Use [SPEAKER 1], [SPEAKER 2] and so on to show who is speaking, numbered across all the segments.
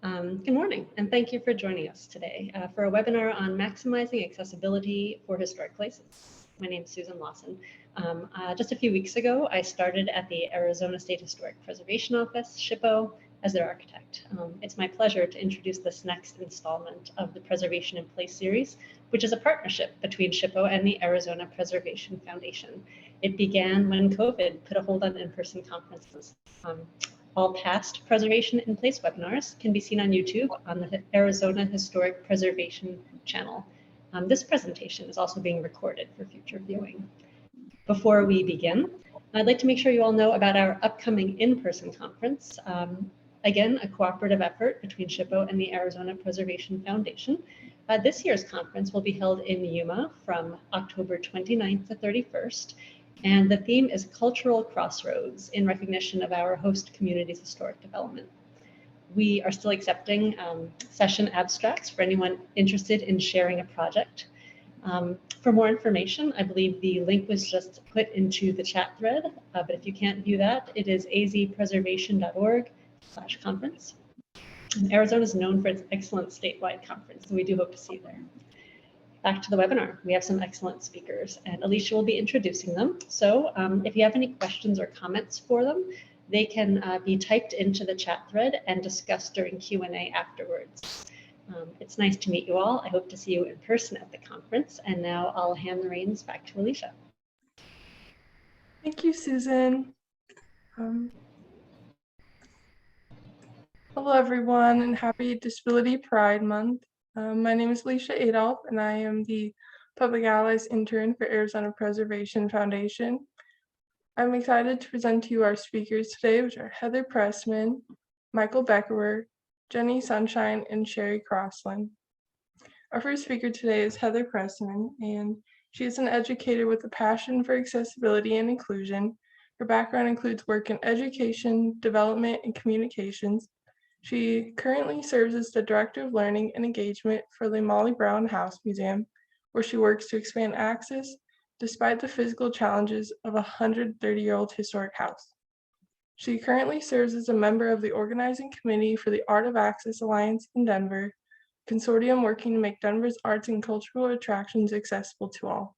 [SPEAKER 1] Good morning, and thank you for joining us today for a webinar on maximizing accessibility for historic places. My name is Susan Lawson. Just a few weeks ago, I started at the Arizona State Historic Preservation Office, SHPO, as their architect. It's my pleasure to introduce this next installment of the Preservation in Place series, which is a partnership between SHPO and the Arizona Preservation Foundation. It began when COVID put a hold on in-person conferences. All past Preservation in Place webinars can be seen on YouTube on the Arizona Historic Preservation channel. This presentation is also being recorded for future viewing. Before we begin, I'd like to make sure you all know about our upcoming in-person conference. Again, a cooperative effort between SHPO and the Arizona Preservation Foundation. This year's conference will be held in Yuma from October 29th to 31st. And the theme is Cultural Crossroads in recognition of our host community's historic development. We are still accepting session abstracts for anyone interested in sharing a project. For more information, I believe the link was just put into the chat thread, but if you can't view that, it is azpreservation.org/conference. Arizona is known for its excellent statewide conference, and we do hope to see you there. Back to the webinar. We have some excellent speakers, and Alesha will be introducing them. So if you have any questions or comments for them, they can be typed into the chat thread and discussed during Q&A afterwards. It's nice to meet you all. I hope to see you in person at the conference. And now I'll hand the reins back to Alesha.
[SPEAKER 2] Thank you, Susan. Hello, everyone, and happy Disability Pride Month. My name is Alesha Adolph, and I am the Public Allies Intern for Arizona Preservation Foundation. I'm excited to present to you our speakers today, which are Heather Pressman, Michael Becherer, Jenni Sunshine, and Sherri Crosslin. Our first speaker today is Heather Pressman, and she is an educator with a passion for accessibility and inclusion. Her background includes work in education, development, and communications. She currently serves as the Director of Learning and Engagement for the Molly Brown House Museum, where she works to expand access despite the physical challenges of a 130-year-old historic house. She currently serves as a member of the organizing committee for the Art of Access Alliance in Denver, a consortium working to make Denver's arts and cultural attractions accessible to all.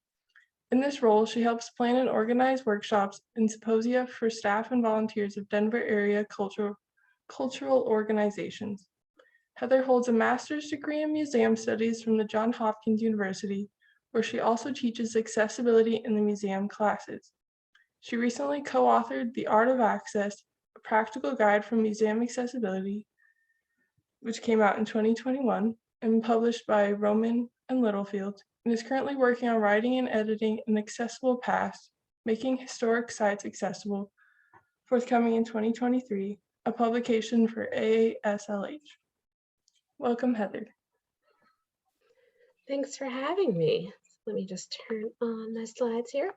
[SPEAKER 2] In this role, she helps plan and organize workshops and symposia for staff and volunteers of Denver area cultural organizations. Heather holds a master's degree in museum studies from the Johns Hopkins University, where she also teaches accessibility in the museum classes. She recently co-authored The Art of Access, a practical guide for museum accessibility, which came out in 2021 and published by Rowman and Littlefield, and is currently working on writing and editing An Accessible Past, Making Historic Sites Accessible, forthcoming in 2023, a publication for AASLH. Welcome, Heather.
[SPEAKER 3] Thanks for having me. Let me just turn on my slides here.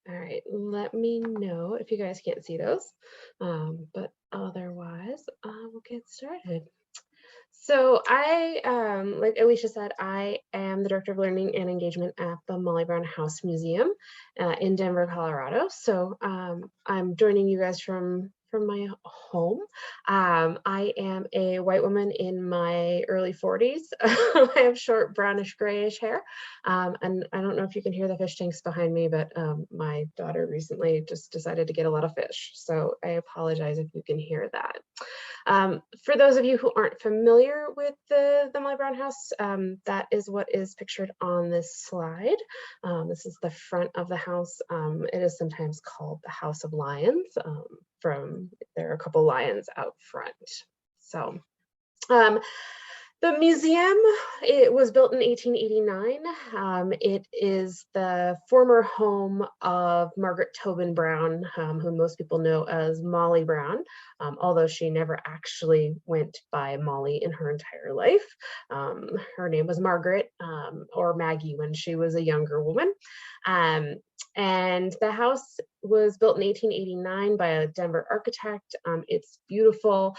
[SPEAKER 3] All right, let me know if you guys can't see those, but otherwise, we'll get started. So I, like Alesha said, I am the Director of Learning and Engagement at the Molly Brown House Museum in Denver, Colorado. So I'm joining you guys from my home. I am a white woman in my early 40s. I have short brownish grayish hair. And I don't know if you can hear the fish tanks behind me, but my daughter recently just decided to get a lot of fish. So I apologize if you can hear that. For those of you who aren't familiar with the Molly Brown House, that is what is pictured on this slide. This is the front of the house. It is sometimes called the House of Lions. There are a couple lions out front. So the museum, it was built in 1889. It is the former home of Margaret Tobin Brown, who most people know as Molly Brown, although she never actually went by Molly in her entire life. Her name was Margaret or Maggie when she was a younger woman. And the house was built in 1889 by a Denver architect. It's beautiful.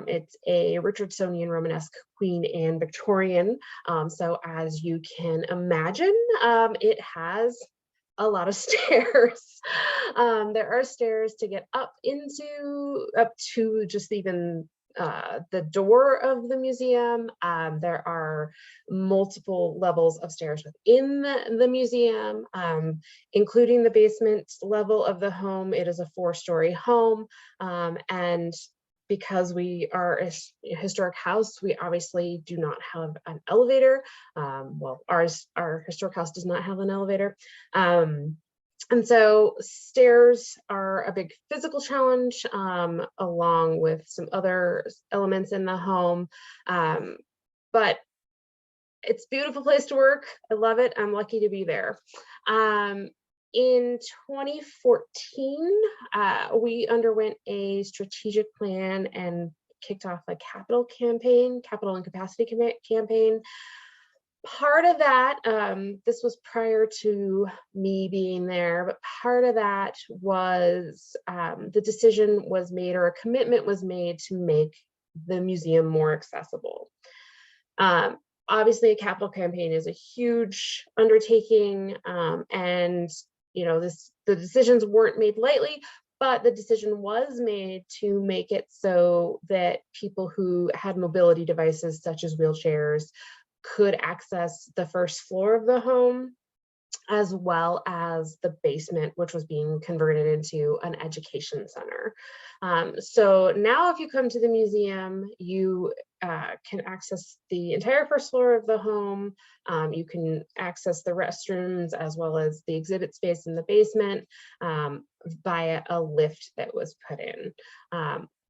[SPEAKER 3] It's a Richardsonian Romanesque Queen Anne Victorian. So as you can imagine, it has a lot of stairs. There are stairs to get up to just even the door of the museum. There are multiple levels of stairs within the museum, including the basement level of the home. It is a 4-story home, and because we are a historic house, we obviously do not have an elevator. Well, our historic house does not have an elevator. And so stairs are a big physical challenge, along with some other elements in the home. But it's a beautiful place to work. I love it. I'm lucky to be there. In 2014, we underwent a strategic plan and kicked off a capital and capacity campaign. Part of that, this was prior to me being there, but part of that was the decision was made, or a commitment was made, to make the museum more accessible. Obviously, a capital campaign is a huge undertaking, and the decisions weren't made lightly, but the decision was made to make it so that people who had mobility devices, such as wheelchairs, could access the first floor of the home, as well as the basement, which was being converted into an education center. So now if you come to the museum, you can access the entire first floor of the home. You can access the restrooms as well as the exhibit space in the basement via a lift that was put in.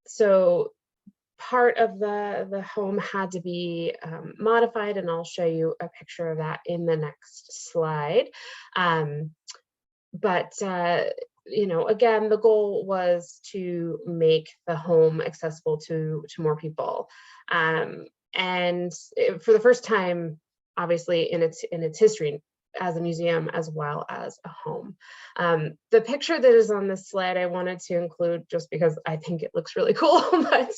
[SPEAKER 3] So part of the home had to be modified, and I'll show you a picture of that in the next slide. But again, the goal was to make the home accessible to more people. And for the first time, obviously, in its history as a museum as well as a home. The picture that is on this slide I wanted to include just because I think it looks really cool, but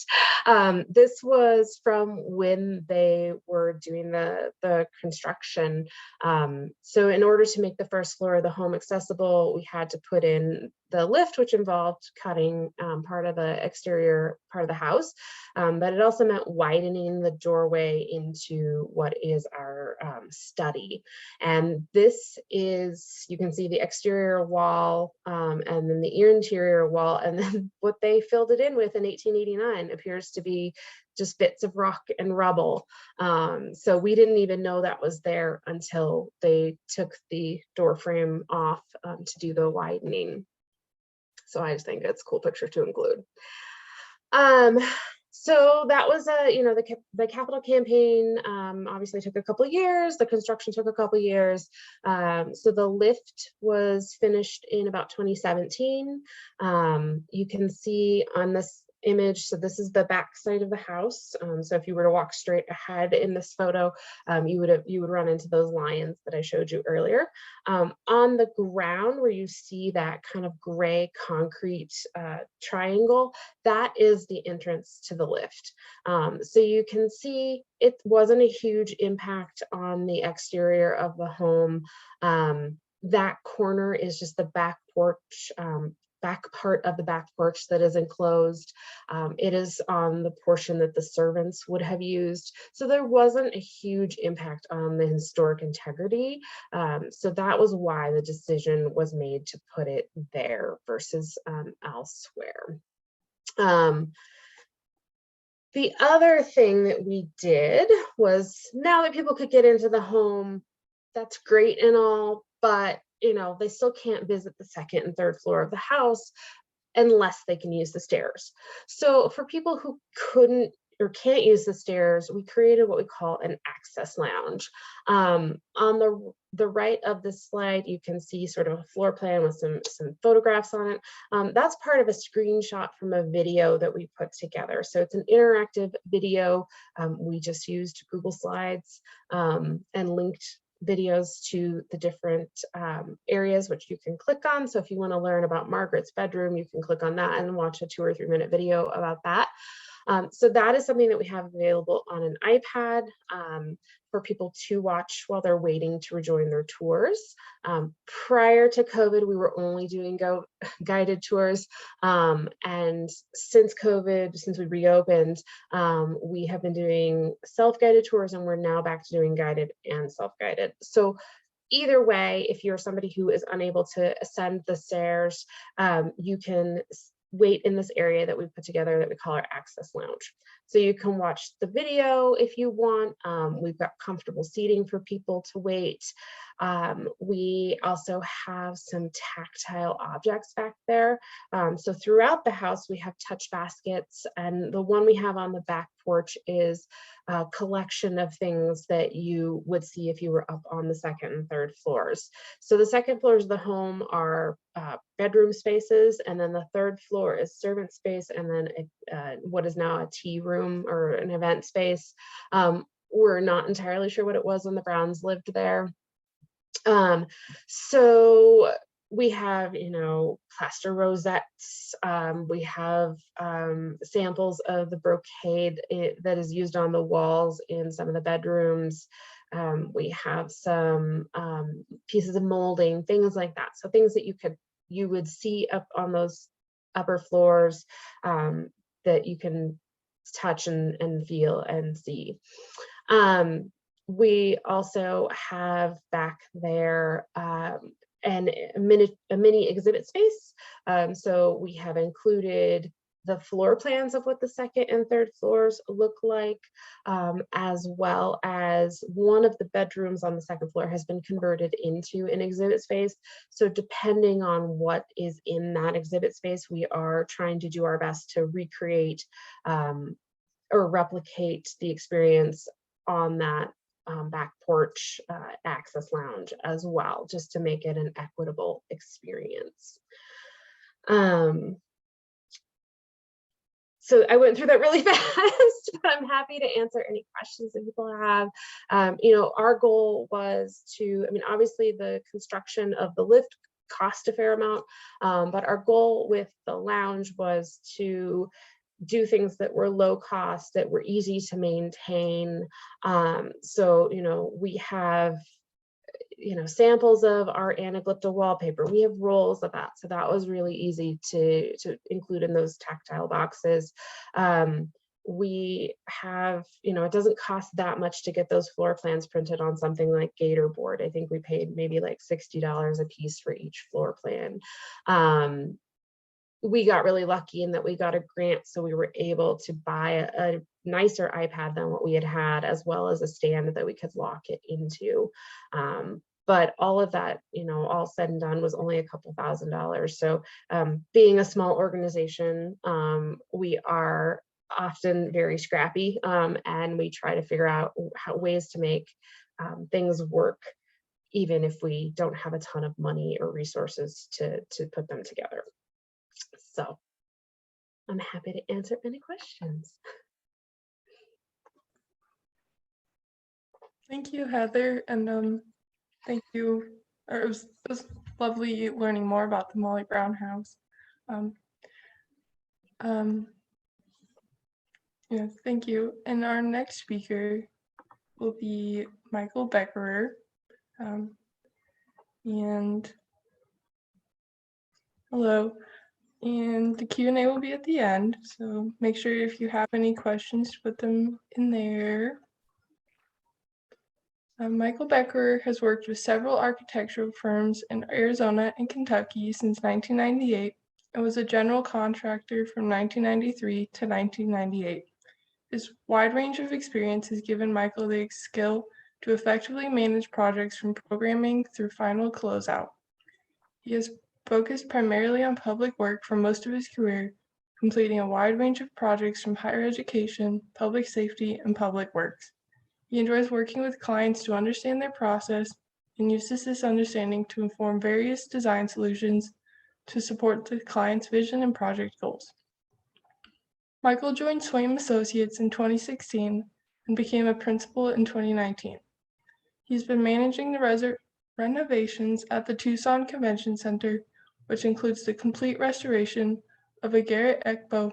[SPEAKER 3] this was from when they were doing the construction. So in order to make the first floor of the home accessible, we had to put in the lift, which involved cutting part of the exterior part of the house, but it also meant widening the doorway into what is our study. And this is, you can see the exterior wall, and then the interior wall, and then what they filled it in with in 1889 appears to be just bits of rock and rubble. So we didn't even know that was there until they took the door frame off to do the widening. So I just think it's a cool picture to include. So that was the capital campaign obviously took a couple of years. The construction took a couple of years. So the lift was finished in about 2017. You can see on this image, so this is the back side of the house. So if you were to walk straight ahead in this photo, you would run into those lions that I showed you earlier. On the ground where you see that kind of gray concrete triangle, that is the entrance to the lift. So you can see it wasn't a huge impact on the exterior of the home. That corner is just the back porch, back part of the back porch that is enclosed. It is on the portion that the servants would have used. So there wasn't a huge impact on the historic integrity. So that was why the decision was made to put it there versus elsewhere. The other thing that we did was, now that people could get into the home, that's great and all, but they still can't visit the second and third floor of the house unless they can use the stairs. So for people who couldn't or can't use the stairs, we created what we call an access lounge. On the right of this slide, you can see sort of a floor plan with some photographs on it. That's part of a screenshot from a video that we put together. So it's an interactive video. We just used Google Slides and linked videos to the different areas which you can click on. So if you want to learn about Margaret's bedroom, you can click on that and watch a 2 or 3 minute video about that. So that is something that we have available on an iPad for people to watch while they're waiting to rejoin their tours. Prior to COVID, we were only doing guided tours. And since COVID, since we reopened, we have been doing self-guided tours, and we're now back to doing guided and self-guided. So either way, if you're somebody who is unable to ascend the stairs, you can wait in this area that we put together that we call our access lounge. So you can watch the video if you want. We've got comfortable seating for people to wait. We also have some tactile objects back there. So throughout the house, we have touch baskets, and the one we have on the back porch is a collection of things that you would see if you were up on the second and third floors. So the second floors of the home are bedroom spaces, and then the third floor is servant space, and then what is now a tea room or an event space. We're not entirely sure what it was when the Browns lived there. So we have, plaster rosettes. We have samples of the brocade that is used on the walls in some of the bedrooms. We have some pieces of molding, things like that. So things that you would see up on those upper floors that you can touch and feel and see. We also have back there a mini exhibit space. So we have included the floor plans of what the second and third floors look like, as well as one of the bedrooms on the second floor has been converted into an exhibit space. So depending on what is in that exhibit space, we are trying to do our best to recreate or replicate the experience on that back porch access lounge as well, just to make it an equitable experience. So I went through that really fast, but I'm happy to answer any questions that people have. Our goal was to, obviously the construction of the lift cost a fair amount, but our goal with the lounge was to do things that were low cost, that were easy to maintain. So we have samples of our anaglypta wallpaper. We have rolls of that, so that was really easy to include in those tactile boxes. We have, it doesn't cost that much to get those floor plans printed on something like Gator board. I think we paid maybe like $60 a piece for each floor plan. We got really lucky in that we got a grant, so we were able to buy a nicer iPad than what we had, as well as a stand that we could lock it into. But all of that, all said and done, was only a couple $1,000s. So being a small organization, we are often very scrappy, and we try to figure out ways to make things work, even if we don't have a ton of money or resources to put them together. So I'm happy to answer any questions.
[SPEAKER 2] Thank you, Heather, and thank you. It was lovely learning more about the Molly Brown house. Yeah, thank you. And our next speaker will be Michael Becherer, and hello. And the Q&A will be at the end, so make sure if you have any questions to put them in there. Michael Becker has worked with several architectural firms in Arizona and Kentucky since 1998 and was a general contractor from 1993 to 1998. His wide range of experience has given Michael the skill to effectively manage projects from programming through final closeout. He has focused primarily on public work for most of his career, completing a wide range of projects from higher education, public safety, and public works. He enjoys working with clients to understand their process and uses this understanding to inform various design solutions to support the client's vision and project goals. Michael joined Swaim Associates in 2016 and became a principal in 2019. He's been managing the renovations at the Tucson Convention Center, which includes the complete restoration of a Garrett Expo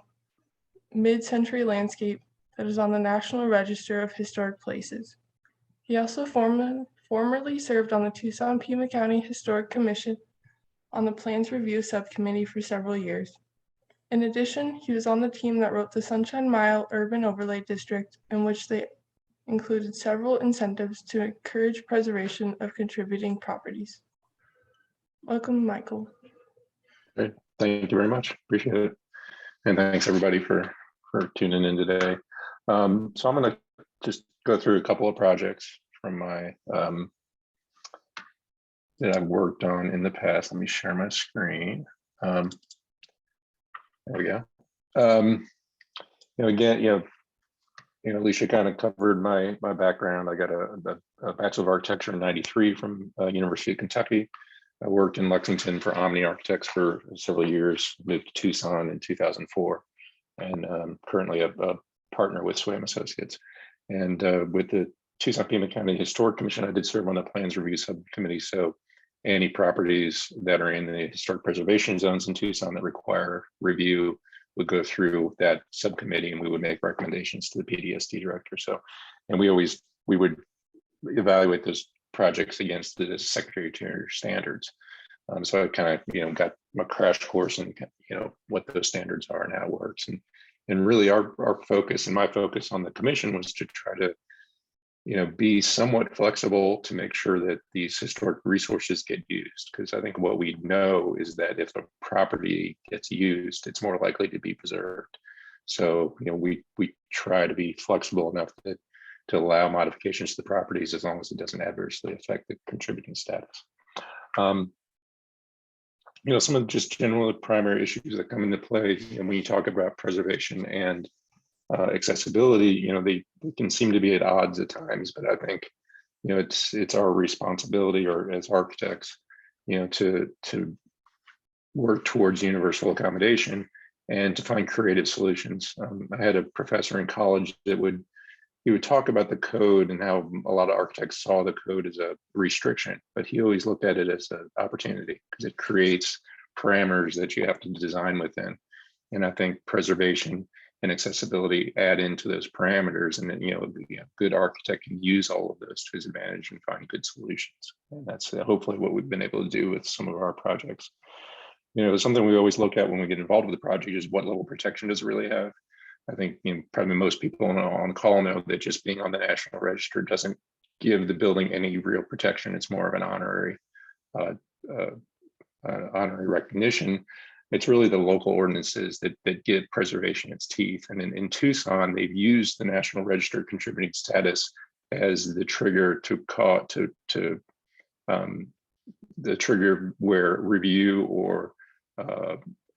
[SPEAKER 2] mid-century landscape that is on the National Register of Historic Places. He also formerly served on the Tucson-Pima County Historic Commission on the Plans Review Subcommittee for several years. In addition, he was on the team that wrote the Sunshine Mile Urban Overlay District, in which they included several incentives to encourage preservation of contributing properties. Welcome, Michael.
[SPEAKER 4] Great. Thank you very much. Appreciate it. And thanks everybody for tuning in today. So I'm going to just go through a couple of projects from my that I've worked on in the past. Let me share my screen. There we go. Again, Alesha kind of covered my background. I got a Bachelor of Architecture in '93 from University of Kentucky. I worked in Lexington for Omni Architects for several years, moved to Tucson in 2004, and currently a partner with Swam Associates. And with the Tucson-Pima County Historic Commission, I did serve on the Plans Review Subcommittee. So any properties that are in the historic preservation zones in Tucson that require review would go through that subcommittee, and we would make recommendations to the PDSD director. So, and we would evaluate those projects against the Secretary of Interior standards. So I kind of, got my crash course in, what those standards are and how it works. And really our focus and my focus on the commission was to try to, be somewhat flexible to make sure that these historic resources get used. Because I think what we know is that if a property gets used, it's more likely to be preserved. So, we try to be flexible enough to allow modifications to the properties as long as it doesn't adversely affect the contributing status. Some of just general primary issues that come into play, when you talk about preservation and accessibility, they can seem to be at odds at times, but I think, it's our responsibility, or as architects, to work towards universal accommodation and to find creative solutions. I had a professor in college that he would talk about the code and how a lot of architects saw the code as a restriction, but he always looked at it as an opportunity because it creates parameters that you have to design within. And I think preservation and accessibility add into those parameters, and then a good architect can use all of those to his advantage and find good solutions. And that's hopefully what we've been able to do with some of our projects. Something we always look at when we get involved with the project is what level of protection does it really have. I think probably most people on the call know that just being on the National Register doesn't give the building any real protection. It's more of an honorary recognition. It's really the local ordinances that give preservation its teeth. And in Tucson, they've used the National Register contributing status as the trigger the trigger where review or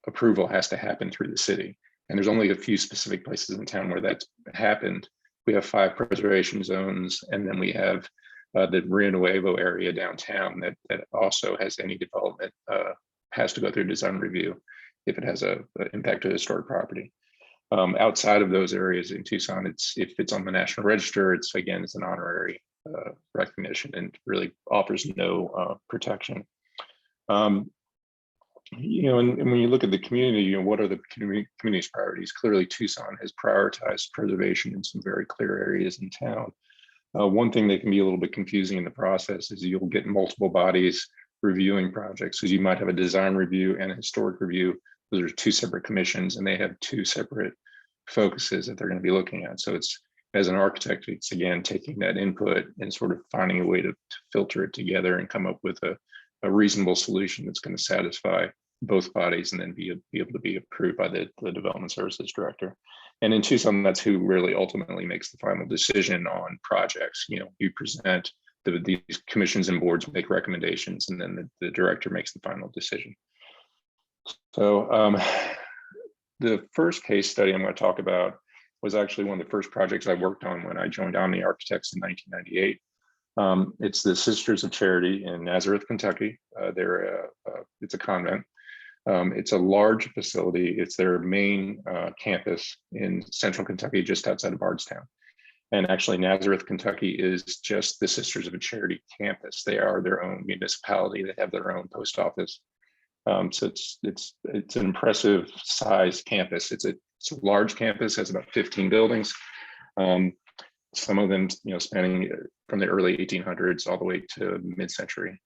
[SPEAKER 4] approval has to happen through the city. And there's only a few specific places in town where that's happened. We have 5 preservation zones, and then we have the Rio Nuevo area downtown that also has any development has to go through design review if it has an impact to historic property. Outside of those areas in Tucson, if it's on the National Register, it's an honorary recognition and really offers no protection. And when you look at the community, what are the community's priorities? Clearly, Tucson has prioritized preservation in some very clear areas in town. One thing that can be a little bit confusing in the process is you'll get multiple bodies reviewing projects. So you might have a design review and a historic review. Those are 2 separate commissions, and they have 2 separate focuses that they're going to be looking at. So it's, as an architect, it's again taking that input and sort of finding a way to filter it together and come up with a reasonable solution that's going to satisfy both bodies and then be able to be approved by the development services director. And in Tucson, that's who really ultimately makes the final decision on projects. You present these commissions and boards make recommendations, and then the director makes the final decision. So the first case study I'm going to talk about was actually one of the first projects I worked on when I joined Omni Architects in 1998. It's the Sisters of Charity in Nazareth, Kentucky. It's a convent. It's a large facility. It's their main campus in central Kentucky, just outside of Bardstown. And actually, Nazareth, Kentucky is just the Sisters of Charity campus. They are their own municipality. They have their own post office. So it's an impressive size campus. It's It's a large campus, has about 15 buildings. Some of them, spanning from the early 1800s all the way to mid-century,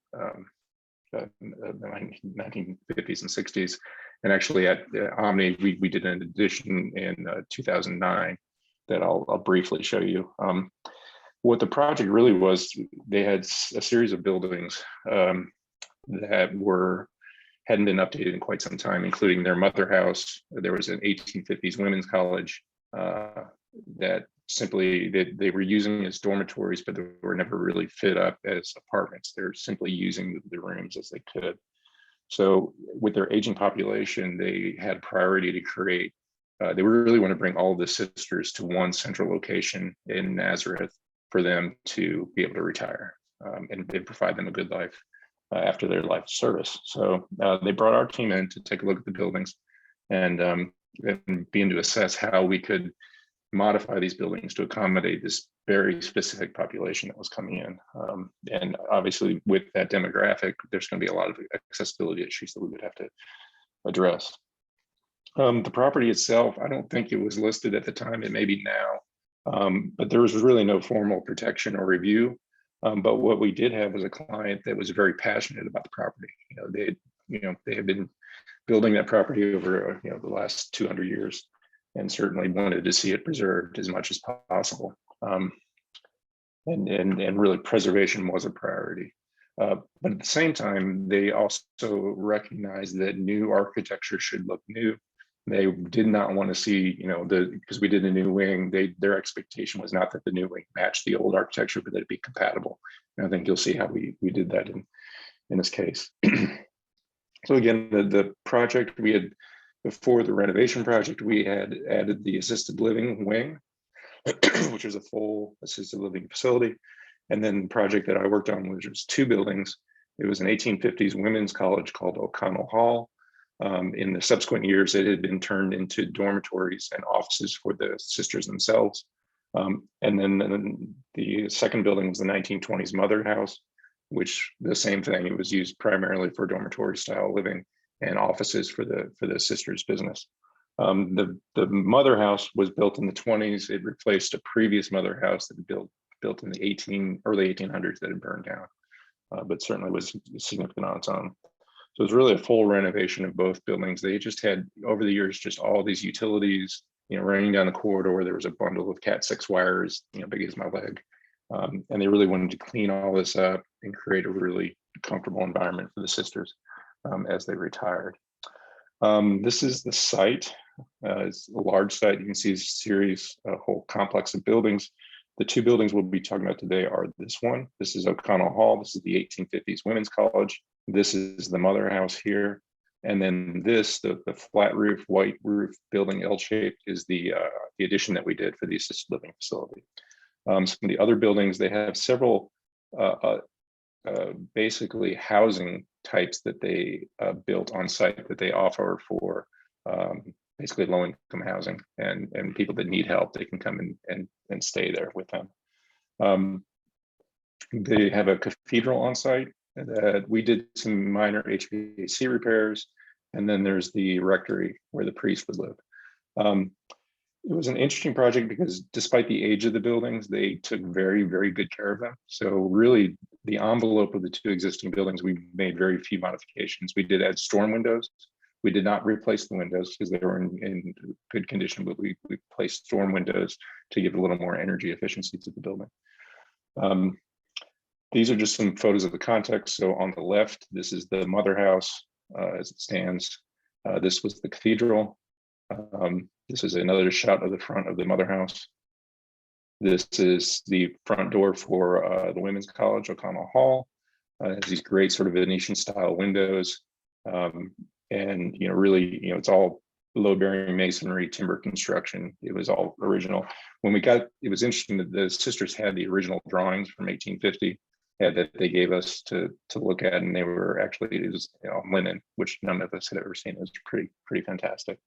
[SPEAKER 4] the 1950s and 60s. And actually at Omni, we did an addition in 2009 that I'll briefly show you. What the project really was, they had a series of buildings that hadn't been updated in quite some time, including their mother house. There was an 1850s women's college that simply they were using as dormitories, but they were never really fit up as apartments. They're simply using the rooms as they could. So with their aging population, they had priority to create, they really want to bring all of the sisters to one central location in Nazareth for them to be able to retire and provide them a good life after their life service. So they brought our team in to take a look at the buildings and begin to assess how we could modify these buildings to accommodate this very specific population that was coming in. And obviously with that demographic, there's going to be a lot of accessibility issues that we would have to address. The property itself, I don't think it was listed at the time, it may be now, but there was really no formal protection or review. But what we did have was a client that was very passionate about the property. They had been building that property over the last 200 years, and certainly wanted to see it preserved as much as possible. And really preservation was a priority. But at the same time, they also recognized that new architecture should look new. They did not want to see, because we did a new wing, their expectation was not that the new wing matched the old architecture, but that it be compatible. And I think you'll see how we did that in this case. So again, the project we had, before the renovation project, we had added the assisted living wing, which is a full assisted living facility. And then the project that I worked on, which was 2 buildings. It was an 1850s women's college called O'Connell Hall. In the subsequent years, it had been turned into dormitories and offices for the sisters themselves. And then the second building was the 1920s Mother House, which the same thing, it was used primarily for dormitory style living and offices for the sisters' business. The Mother House was built in the 20s. It replaced a previous Mother House that had built in the early 1800s that had burned down, but certainly was significant on its own. So it was really a full renovation of both buildings. They just had, over the years, just all these utilities, running down the corridor. There was a bundle of Cat 6 wires, big as my leg. And they really wanted to clean all this up and create a really comfortable environment for the sisters as they retired. This is the site. It's a large site. You can see a whole complex of buildings. The 2 buildings we'll be talking about today are this one. This is O'Connell Hall. This is the 1850s Women's College. This is the Mother House here. And then this, the flat roof, white roof building, L-shaped, is the addition that we did for the assisted living facility. Some of the other buildings, they have several basically housing types that they built on site that they offer for basically low-income housing and people that need help. They can come in and stay there with them. They have a cathedral on site that we did some minor HVAC repairs, and then there's the rectory where the priest would live. It was an interesting project because despite the age of the buildings, they took very, very good care of them. So really the envelope of the 2 existing buildings, we made very few modifications. We did add storm windows. We did not replace the windows because they were in good condition, but we placed storm windows to give a little more energy efficiency to the building. These are just some photos of the context. So on the left, this is the Mother House as it stands. This was the cathedral. This is another shot of the front of the Mother House. This is the front door for the Women's College, O'Connell Hall. It has these great sort of Venetian style windows. And really, it's all load-bearing masonry, timber construction. It was all original. When we got, it was interesting that the sisters had the original drawings from 1850 that they gave us to look at, and they were actually, it was linen, which none of us had ever seen. It was pretty fantastic.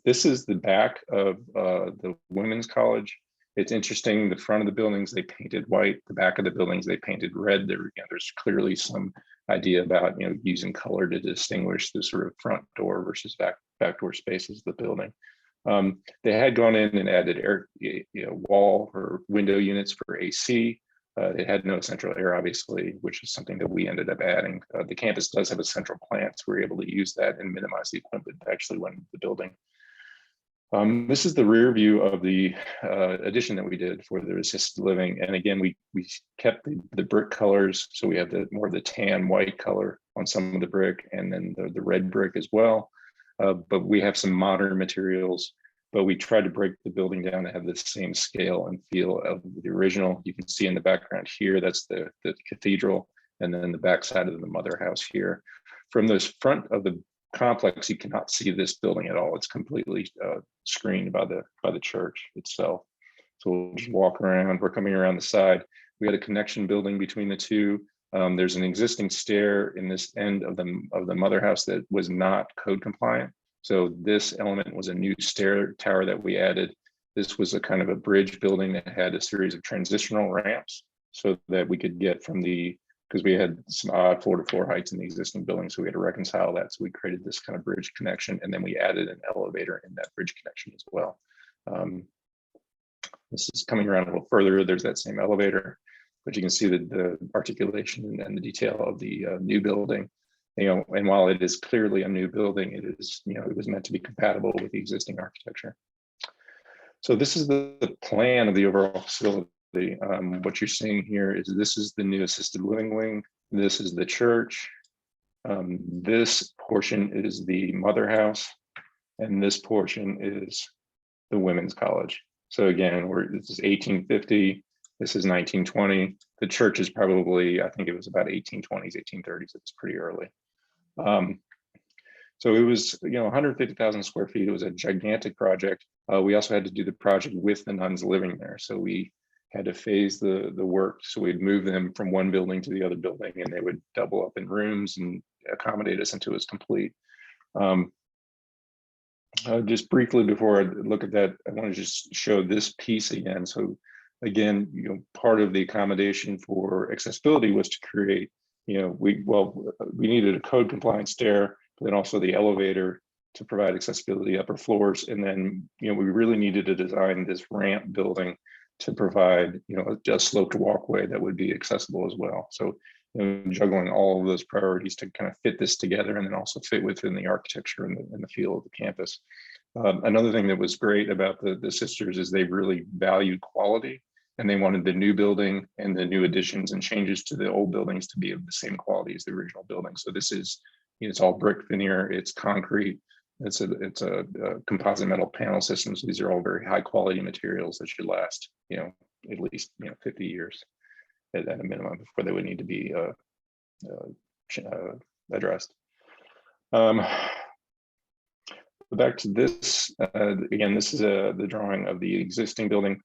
[SPEAKER 4] This is the back of the Women's College. It's interesting, the front of the buildings, they painted white. The back of the buildings, they painted red. There's clearly some idea about using color to distinguish the sort of front door versus back door spaces of the building. They had gone in and added air, wall or window units for AC. It had no central air, obviously, which is something that we ended up adding. The campus does have a central plant, so we're able to use that and minimize the equipment that actually went into the building. This is the rear view of the addition that we did for the assisted living. And again, we kept the brick colors. So we have more of the tan white color on some of the brick, and then the red brick as well. But we have some modern materials, but we tried to break the building down to have the same scale and feel of the original. You can see in the background here, that's the cathedral, and then the backside of the mother house here. From the front of the complex, you cannot see this building at all. It's completely screened by the church itself. So we'll just walk around. We're coming around the side. We had a connection building between the two. There's an existing stair in this end of the mother house that was not code compliant. So this element was a new stair tower that we added. This was a kind of a bridge building that had a series of transitional ramps so that we could get from because we had some odd floor-to-floor heights in the existing building, so we had to reconcile that. So we created this kind of bridge connection, and then we added an elevator in that bridge connection as well. This is coming around a little further. There's that same elevator, but you can see the articulation and the detail of the new building. And while it is clearly a new building, it is, it was meant to be compatible with the existing architecture. So this is the plan of the overall facility. What you're seeing here is this is the new assisted living wing. This is the church. This portion is the mother house, and this portion is the women's college. So again, this is 1850. This is 1920. The church is probably, I think it was about 1820s, 1830s. It's pretty early. So it was, 150,000 square feet. It was a gigantic project. We also had to do the project with the nuns living there. So we had to phase the work. So we'd move them from one building to the other building, and they would double up in rooms and accommodate us until it was complete. Just briefly before I look at that, I want to just show this piece again. So again, part of the accommodation for accessibility was to create, we needed a code compliant stair, but then also the elevator to provide accessibility upper floors. And then, we really needed to design this ramp building to provide, a sloped walkway that would be accessible as well. So, juggling all of those priorities to kind of fit this together, and then also fit within the architecture and the feel of the campus. Another thing that was great about the sisters is they really valued quality, and they wanted the new building and the new additions and changes to the old buildings to be of the same quality as the original building. So this is, it's all brick veneer, it's concrete, it's a composite metal panel system. So these are all very high quality materials that should last, at least 50 years at a minimum before they would need to be addressed. Back to this, again, this is the drawing of the existing building.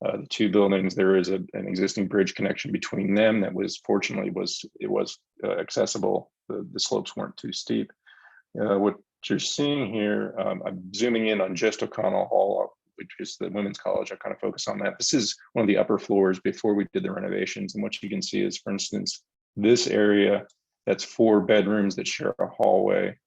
[SPEAKER 4] The two buildings, there is an existing bridge connection between them that was, fortunately, was accessible. The slopes weren't too steep. What you're seeing here, I'm zooming in on just O'Connell Hall, which is the women's college. I kind of focus on that. This is one of the upper floors before we did the renovations. And what you can see is, for instance, this area, that's 4 bedrooms that share a hallway.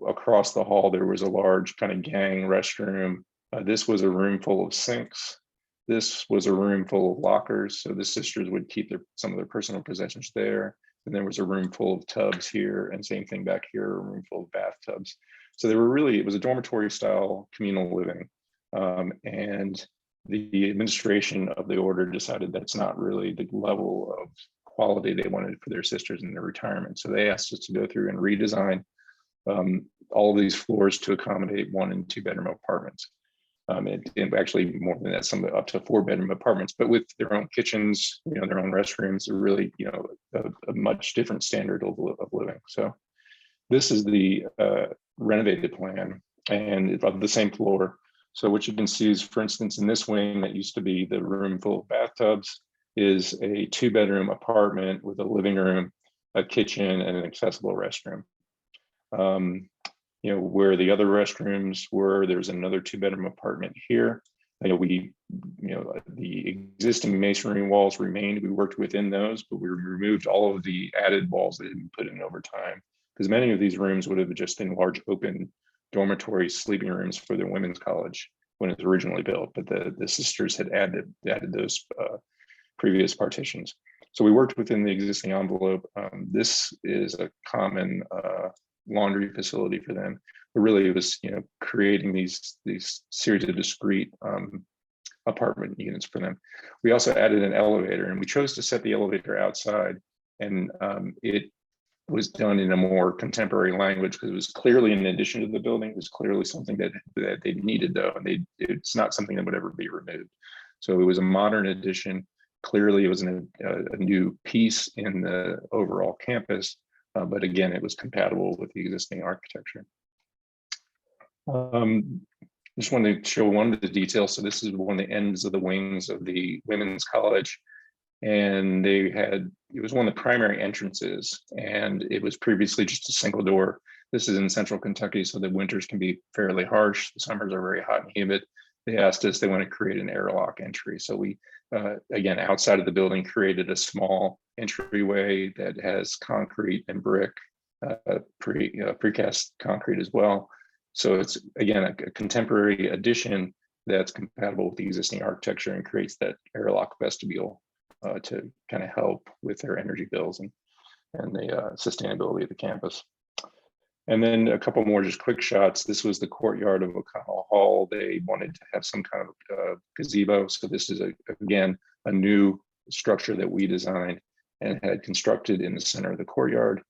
[SPEAKER 4] Across the hall, there was a large kind of gang restroom. This was a room full of sinks. This was a room full of lockers. So the sisters would keep some of their personal possessions there. And there was a room full of tubs here, and same thing back here, a room full of bathtubs. So they were it was a dormitory style communal living. And the administration of the order decided that's not really the level of quality they wanted for their sisters in their retirement. So they asked us to go through and redesign all of these floors to accommodate 1 and 2 bedroom apartments. And actually more than that, some up to 4 bedroom apartments, but with their own kitchens, their own restrooms, are really, a much different standard of living. So this is the renovated plan, and of the same floor. So what you can see is, for instance, in this wing that used to be the room full of bathtubs is a 2 bedroom apartment with a living room, a kitchen, and an accessible restroom. Where the other restrooms were, there's another 2 bedroom apartment here. The existing masonry walls remained. We worked within those, but we removed all of the added walls that had been put in over time, because many of these rooms would have just been large open dormitory sleeping rooms for the women's college when it was originally built, but the sisters had added those previous partitions. So we worked within the existing envelope. This is a common laundry facility for them, but really it was, creating these series of discrete apartment units for them. We also added an elevator, and we chose to set the elevator outside, and it was done in a more contemporary language because it was clearly an addition to the building. It was clearly something that they needed, though, and it's not something that would ever be removed. So it was a modern addition. Clearly, it was a new piece in the overall campus, but again, it was compatible with the existing architecture. Just wanted to show one of the details. So this is one of the ends of the wings of the women's college. And it was one of the primary entrances, and it was previously just a single door. This is in central Kentucky, so the winters can be fairly harsh. The summers are very hot and humid. They asked us, they want to create an airlock entry. So we, again, outside of the building, created a small entryway that has concrete and brick, precast concrete as well. So it's, again, a contemporary addition that's compatible with the existing architecture and creates that airlock vestibule to kind of help with their energy bills and the sustainability of the campus. And then a couple more just quick shots. This was the courtyard of O'Connell Hall. They wanted to have some kind of gazebo. So this is, again, a new structure that we designed and had constructed in the center of the courtyard.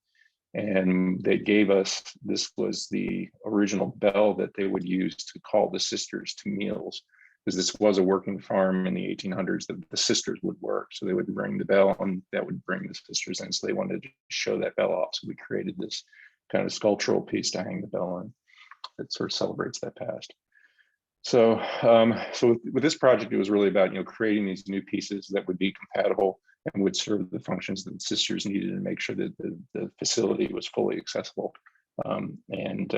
[SPEAKER 4] And they gave us, this was the original bell that they would use to call the sisters to meals, because this was a working farm in the 1800s that the sisters would work. So they would ring the bell and that would bring the sisters in. So they wanted to show that bell off. So we created this kind of sculptural piece to hang the bell on that sort of celebrates that past. So, with this project, it was really about, creating these new pieces that would be compatible and would serve the functions that the sisters needed and make sure that the facility was fully accessible, and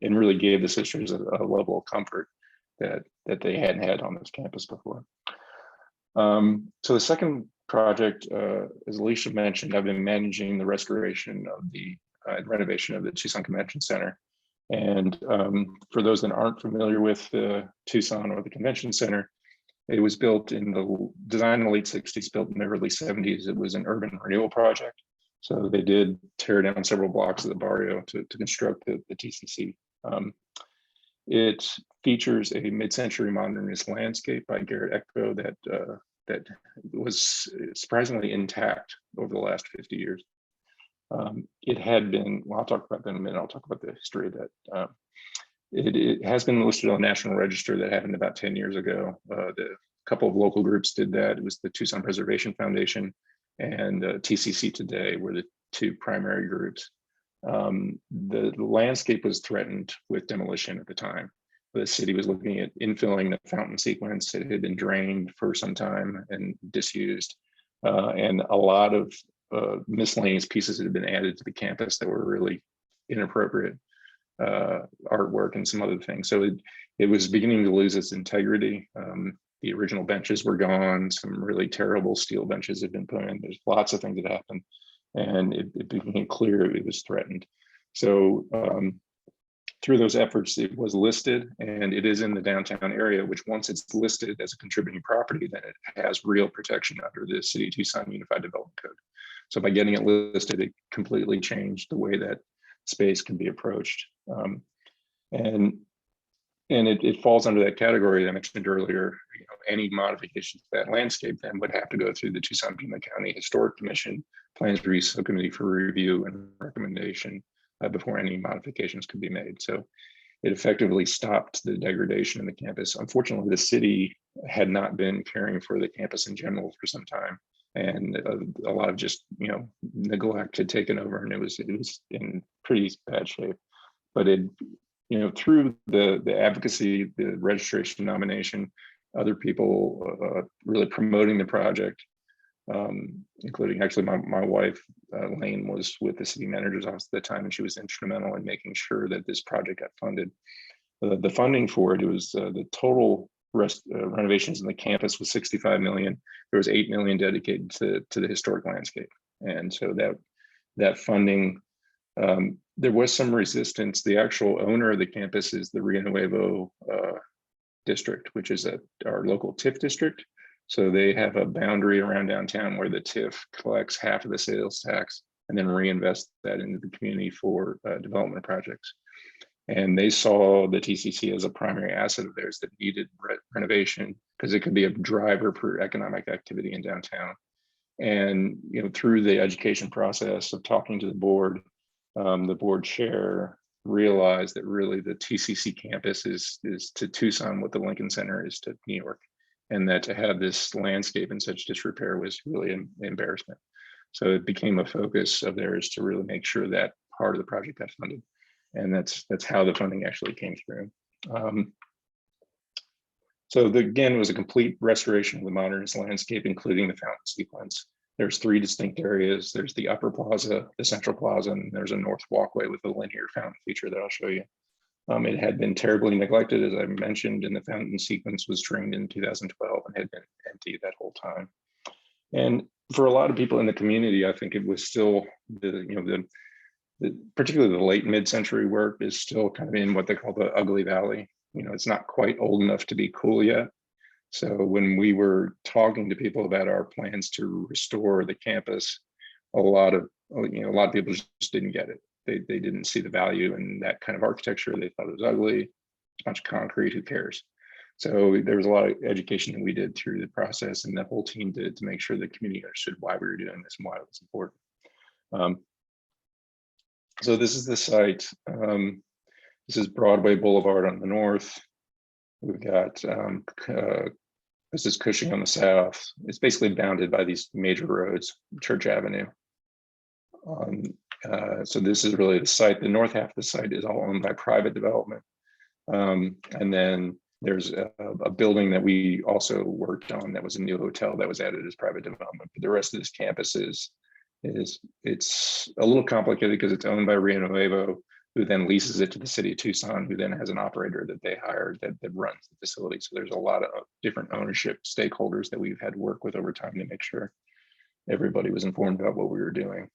[SPEAKER 4] really gave the sisters a level of comfort that they hadn't had on this campus before. So the second project, as Alesha mentioned, I've been managing the restoration of the renovation of the Tucson Convention Center. And for those that aren't familiar with Tucson or the Convention Center, it was built designed in the late 60s, built in the early 70s. It was an urban renewal project. So they did tear down several blocks of the barrio to construct the TCC. It features a mid-century modernist landscape by Garrett Echo that was surprisingly intact over the last 50 years. It had been, well, I'll talk about that in a minute. I'll talk about the history of that. It has been listed on the National Register. That happened about 10 years ago. A couple of local groups did that. It was the Tucson Preservation Foundation and TCC Today were the two primary groups. The landscape was threatened with demolition at the time. The city was looking at infilling the fountain sequence. It had been drained for some time and disused. And a lot of miscellaneous pieces that had been added to the campus that were really inappropriate, artwork and some other things. So it was beginning to lose its integrity. The original benches were gone. Some really terrible steel benches had been put in. There's lots of things that happened, and it became clear it was threatened. So through those efforts, it was listed, and it is in the downtown area, which once it's listed as a contributing property, then it has real protection under the City of Tucson Unified Development Code. So by getting it listed, it completely changed the way that space can be approached. And it falls under that category that I mentioned earlier. Any modifications to that landscape then would have to go through the Tucson-Pima County Historic Commission Plans Review Subcommittee for review and recommendation before any modifications could be made. So it effectively stopped the degradation in the campus. Unfortunately, the city had not been caring for the campus in general for some time, and a lot of just neglect had taken over, and it was in pretty bad shape. But it, through the advocacy, the registration, nomination, other people really promoting the project, including actually my wife, Lane, was with the city manager's office at the time, and she was instrumental in making sure that this project got funded. The funding for it was the total renovations in the campus was $65 million. There was $8 million dedicated to the historic landscape, and so that funding There was some resistance. The actual owner of the campus is the Rio Nuevo district, which is our local TIF district. So they have a boundary around downtown where the TIF collects half of the sales tax and then reinvests that into the community for development projects. And they saw the TCC as a primary asset of theirs that needed renovation because it could be a driver for economic activity in downtown. And through the education process of talking to the board chair realized that really the TCC campus is to Tucson what the Lincoln Center is to New York, and that to have this landscape in such disrepair was really an embarrassment. So it became a focus of theirs to really make sure that part of the project got funded. And that's how the funding actually came through. So again, it was a complete restoration of the modernist landscape, including the fountain sequence. There's 3 distinct areas. There's the upper plaza, the central plaza, and there's a north walkway with a linear fountain feature that I'll show you. It had been terribly neglected, as I mentioned, and the fountain sequence was drained in 2012 and had been empty that whole time. And for a lot of people in the community, I think it was still particularly the late mid-century work is still kind of in what they call the ugly valley. It's not quite old enough to be cool yet. So when we were talking to people about our plans to restore the campus, a lot of people just didn't get it. They didn't see the value in that kind of architecture. They thought it was ugly, a bunch of concrete, who cares? So there was a lot of education that we did through the process, and the whole team did to make sure the community understood why we were doing this and why it was important. So this is the site. This is Broadway Boulevard on the north. We've got this is Cushing on the south. It's basically bounded by these major roads, Church Avenue. So this is really the site. The north half of the site is all owned by private development. And then there's a building that we also worked on that was a new hotel that was added as private development. But the rest of this campus it's a little complicated because it's owned by Rio Nuevo, who then leases it to the city of Tucson, who then has an operator that they hired that runs the facility. So there's a lot of different ownership stakeholders that we've had to work with over time to make sure everybody was informed about what we were doing.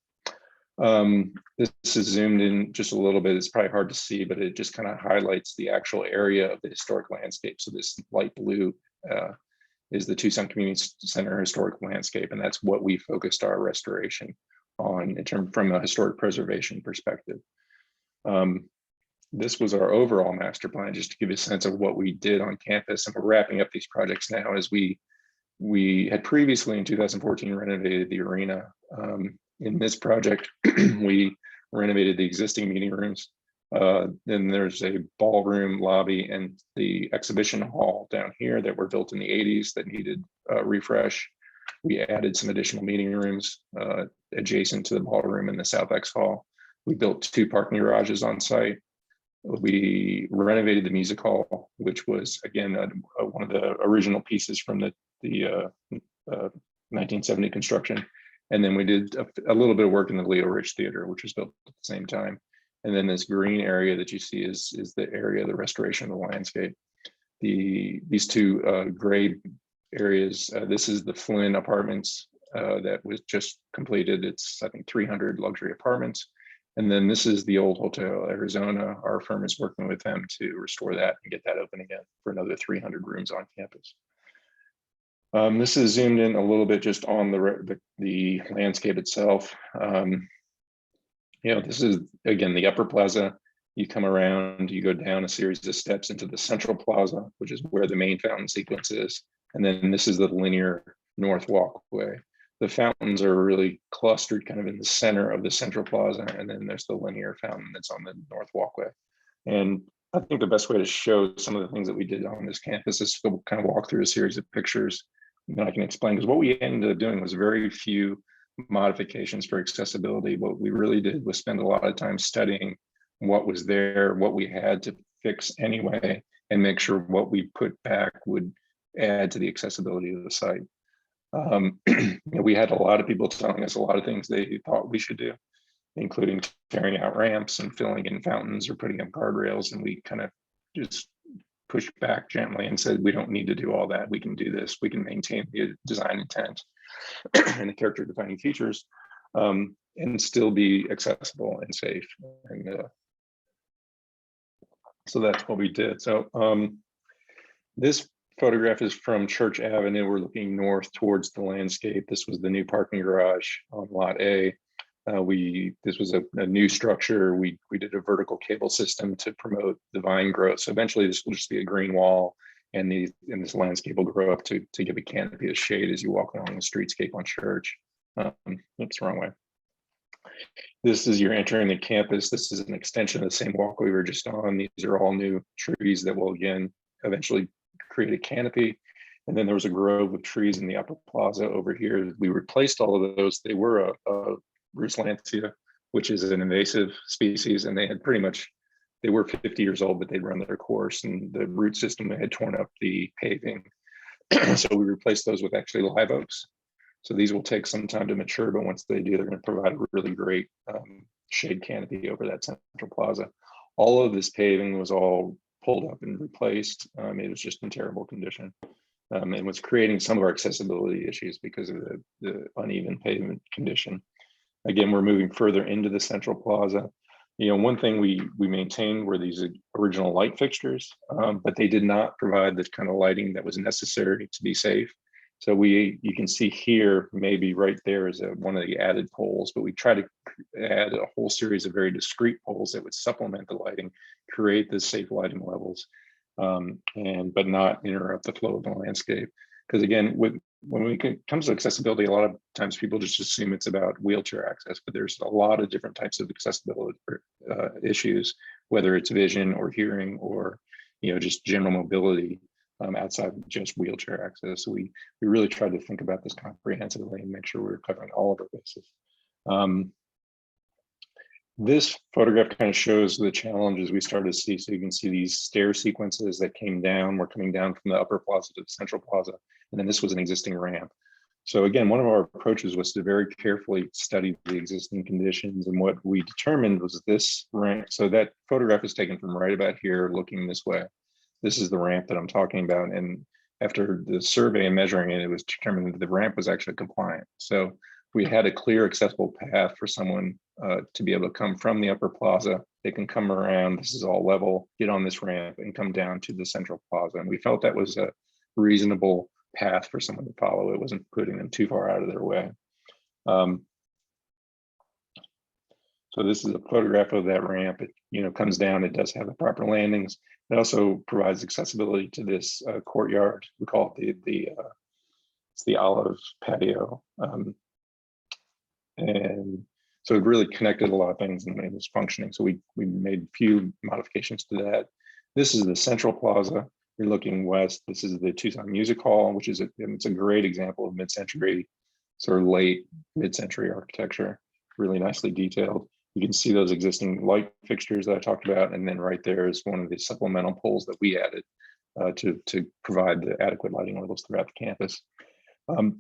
[SPEAKER 4] This is zoomed in just a little bit. It's probably hard to see, but it just kind of highlights the actual area of the historic landscape. So this light blue is the Tucson Community Center historic landscape, and that's what we focused our restoration on from a historic preservation perspective. This was our overall master plan, just to give you a sense of what we did on campus. And we're wrapping up these projects now, as we had previously in 2014 renovated the arena. In this project, we renovated the existing meeting rooms. Then there's a ballroom lobby and the exhibition hall down here that were built in the 80s that needed a refresh. We added some additional meeting rooms adjacent to the ballroom in the South X hall. We built 2 parking garages on site. We renovated the music hall, which was, again, one of the original pieces from the 1970 construction. And then we did a little bit of work in the Leo Rich Theater, which was built at the same time. And then this green area that you see is the area of the restoration of the landscape. These 2 gray areas, this is the Flynn Apartments that was just completed. It's, I think, 300 luxury apartments. And then this is the old Hotel Arizona. Our firm is working with them to restore that and get that open again for another 300 rooms on campus. This is zoomed in a little bit just on the landscape itself. This is, again, the upper plaza. You come around, you go down a series of steps into the central plaza, which is where the main fountain sequence is. And then this is the linear north walkway. The fountains are really clustered kind of in the center of the central plaza. And then there's the linear fountain that's on the north walkway. And I think the best way to show some of the things that we did on this campus is to kind of walk through a series of pictures that I can explain, because what we ended up doing was very few modifications for accessibility. What we really did was spend a lot of time studying what was there, what we had to fix anyway, and make sure what we put back would add to the accessibility of the site. We had a lot of people telling us a lot of things they thought we should do, including tearing out ramps and filling in fountains or putting up guardrails. And we kind of just pushed back gently and said, we don't need to do all that. We can do this. We can maintain the design intent and the character defining features. and still be accessible and safe. And so that's what we did. So this photograph is from Church Avenue. We're looking north towards the landscape. This was the new parking garage on Lot A. This was a new structure. We did a vertical cable system to promote the vine growth. So eventually this will just be a green wall, and this landscape will grow up to give a canopy of shade as you walk along the streetscape on Church. Oops, wrong way. This is you're entering the campus. This is an extension of the same walkway we were just on. These are all new trees that will again eventually create a canopy. And then there was a grove of trees in the upper plaza over here. We replaced all of those. They were a Ruslantia, which is an invasive species, and they had they were 50 years old, but they'd run their course, and the root system had torn up the paving. So we replaced those with actually live oaks. So these will take some time to mature, but once they do, they're going to provide a really great shade canopy over that central plaza. All of this paving was all pulled up and replaced. It was just in terrible condition, and was creating some of our accessibility issues because of the uneven pavement condition. Again, we're moving further into the central plaza. You know, one thing we maintained were these original light fixtures, but they did not provide the kind of lighting that was necessary to be safe. So you can see here, maybe right there is one of the added poles, but we try to add a whole series of very discrete poles that would supplement the lighting, create the safe lighting levels, but not interrupt the flow of the landscape. Because again, when it comes to accessibility, a lot of times people just assume it's about wheelchair access, but there's a lot of different types of accessibility issues, whether it's vision or hearing or just general mobility outside of just wheelchair access. So we really tried to think about this comprehensively and make sure we were covering all of our bases. This photograph kind of shows the challenges we started to see. So you can see these stair sequences that were coming down from the upper plaza to the central plaza. And then this was an existing ramp. So again, one of our approaches was to very carefully study the existing conditions. And what we determined was this ramp. So that photograph is taken from right about here, looking this way. This is the ramp that I'm talking about. And after the survey and measuring it, it was determined that the ramp was actually compliant. So we had a clear, accessible path for someone to be able to come from the upper plaza. They can come around, this is all level, get on this ramp and come down to the central plaza. And we felt that was a reasonable path for someone to follow. It wasn't putting them too far out of their way. So this is a photograph of that ramp. It comes down, it does have the proper landings. It also provides accessibility to this courtyard. We call it it's the olive patio. And so it really connected a lot of things and it was functioning. So we made a few modifications to that. This is the central plaza. You're looking west. This is the Tucson Music Hall, which is it's a great example of mid-century, sort of late mid-century architecture, really nicely detailed. You can see those existing light fixtures that I talked about. And then right there is one of the supplemental poles that we added to provide the adequate lighting levels throughout the campus.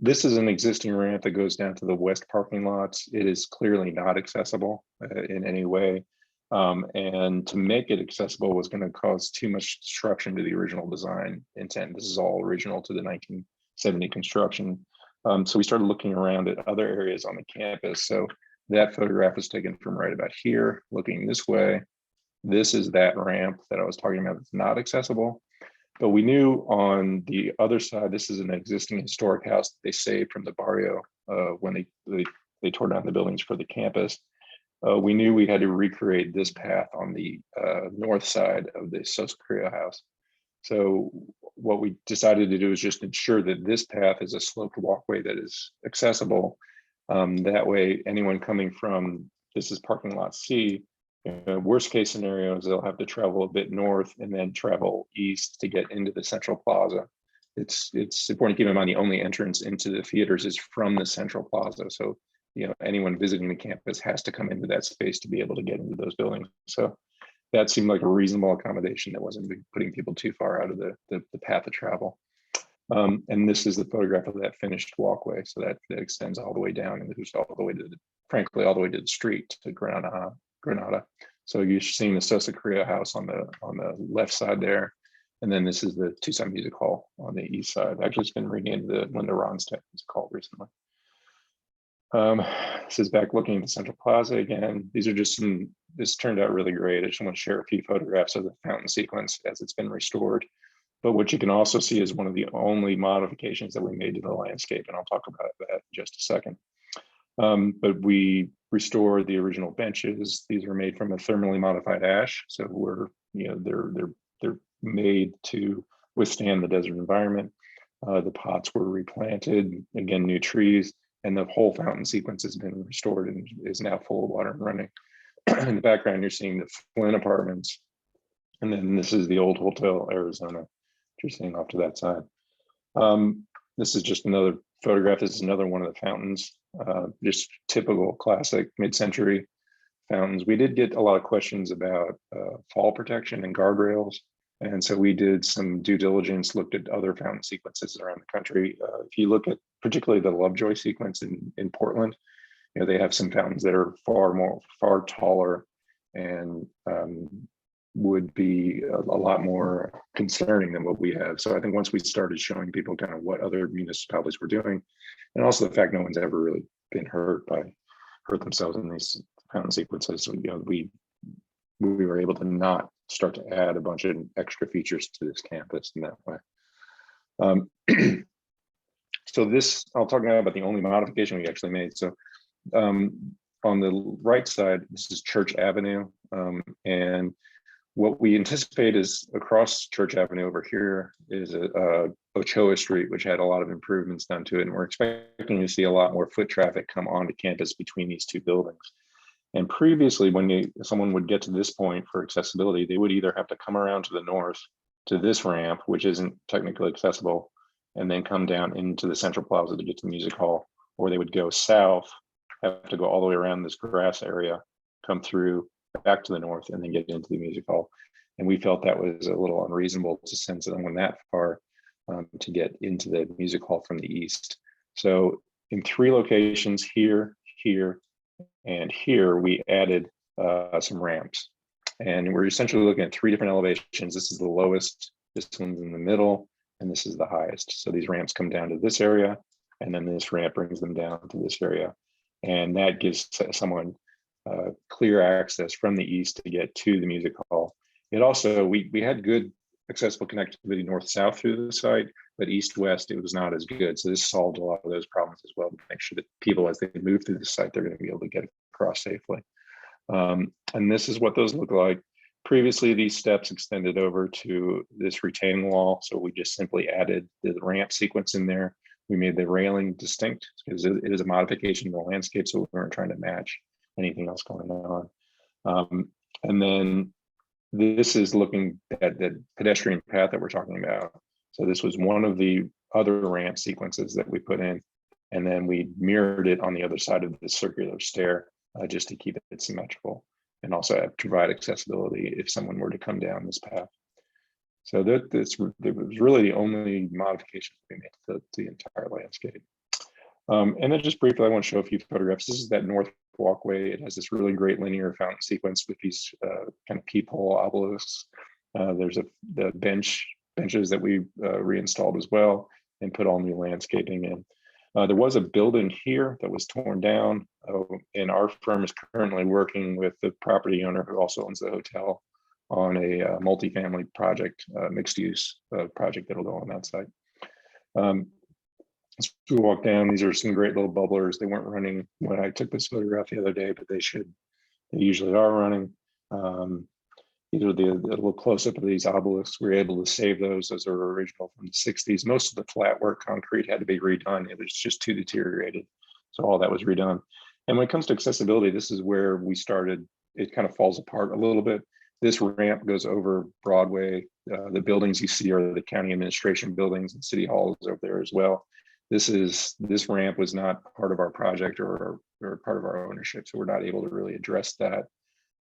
[SPEAKER 4] This is an existing ramp that goes down to the west parking lots. It is clearly not accessible in any way. And to make it accessible was going to cause too much disruption to the original design intent. This is all original to the 1970 construction. So we started looking around at other areas on the campus. So that photograph is taken from right about here, looking this way. This is that ramp that I was talking about that's not accessible. But we knew on the other side, this is an existing historic house that they saved from the barrio when they tore down the buildings for the campus. We knew we had to recreate this path on the north side of the Sosa Creo house. So what we decided to do is just ensure that this path is a sloped walkway that is accessible. That way, anyone coming from, this is parking lot C, worst case scenarios, they'll have to travel a bit north and then travel east to get into the central plaza. It's important to keep in mind the only entrance into the theaters is from the central plaza. So, anyone visiting the campus has to come into that space to be able to get into those buildings. So that seemed like a reasonable accommodation that wasn't putting people too far out of the path of travel. And this is the photograph of that finished walkway. So that extends all the way down and goes all the way to frankly, all the way to the street to Granada. So you're seeing the Sosa Creo house on the left side there. And then this is the Tucson Music Hall on the east side. Actually, it's been renamed the Linda Ronstadt Music Hall recently. This is back looking at the Central Plaza again. These are just this turned out really great. I just want to share a few photographs of the fountain sequence as it's been restored. But what you can also see is one of the only modifications that we made to the landscape, and I'll talk about that in just a second. But we restored the original benches. These were made from a thermally modified ash, so they're made to withstand the desert environment. The pots were replanted, again, new trees, and the whole fountain sequence has been restored and is now full of water and running. In the background, you're seeing the Flynn apartments, and then this is the old Hotel Arizona, which you're seeing off to that side. This is just another photograph. This is another one of the fountains, just typical classic mid-century fountains. We did get a lot of questions about fall protection and guardrails. And so we did some due diligence, looked at other fountain sequences around the country. If you look at particularly the Lovejoy sequence in Portland, they have some fountains that are far taller and would be a lot more concerning than what we have. So I think once we started showing people kind of what other municipalities were doing, and also the fact no one's ever really been hurt themselves in these fountain sequences, so, we were able to not start to add a bunch of extra features to this campus in that way. So this, I'll talk now about the only modification we actually made. So on the right side, this is Church Avenue, and what we anticipate is across Church Avenue over here is Ochoa Street, which had a lot of improvements done to it. And we're expecting to see a lot more foot traffic come onto campus between these two buildings. And previously, when someone would get to this point for accessibility, they would either have to come around to the north to this ramp, which isn't technically accessible, and then come down into the Central Plaza to get to the Music Hall, or they would go south, have to go all the way around this grass area, come through back to the north, and then get into the Music Hall. And we felt that was a little unreasonable to send someone that far to get into the Music Hall from the east. So in 3 locations, here, and here, we added some ramps. And we're essentially looking at 3 different elevations. This is the lowest, this one's in the middle, and this is the highest. So these ramps come down to this area, and then this ramp brings them down to this area. And that gives someone clear access from the east to get to the Music Hall. It also, we had good accessible connectivity north-south through the site, but east-west, it was not as good. So this solved a lot of those problems as well, to make sure that people, as they move through the site, they're going to be able to get across safely. And this is what those look like. Previously, these steps extended over to this retaining wall. So we just simply added the ramp sequence in there. We made the railing distinct because it is a modification of the landscape, so we weren't trying to match anything else going on. And then this is looking at the pedestrian path that we're talking about. So this was one of the other ramp sequences that we put in, and then we mirrored it on the other side of the circular stair just to keep it symmetrical and also provide accessibility if someone were to come down this path. So that was really the only modification we made to the entire landscape. And then just briefly, I want to show a few photographs. This is that north walkway. It has this really great linear fountain sequence with these kind of peephole obelisks. There's the benches that we reinstalled as well and put all new landscaping in. There was a building here that was torn down, and our firm is currently working with the property owner who also owns the hotel on a multifamily project, mixed use project that'll go on that site. As we walk down, these are some great little bubblers. They weren't running when I took this photograph the other day, but they usually are running. These are the little close-up of these obelisks. We were able to save those. Those are original from the 60s. Most of the flat work concrete had to be redone. It was just too deteriorated. So all that was redone. And when it comes to accessibility, this is where we started. It kind of falls apart a little bit. This ramp goes over Broadway. The buildings you see are the county administration buildings, and city halls over there as well. This ramp was not part of our project or part of our ownership, so we're not able to really address that.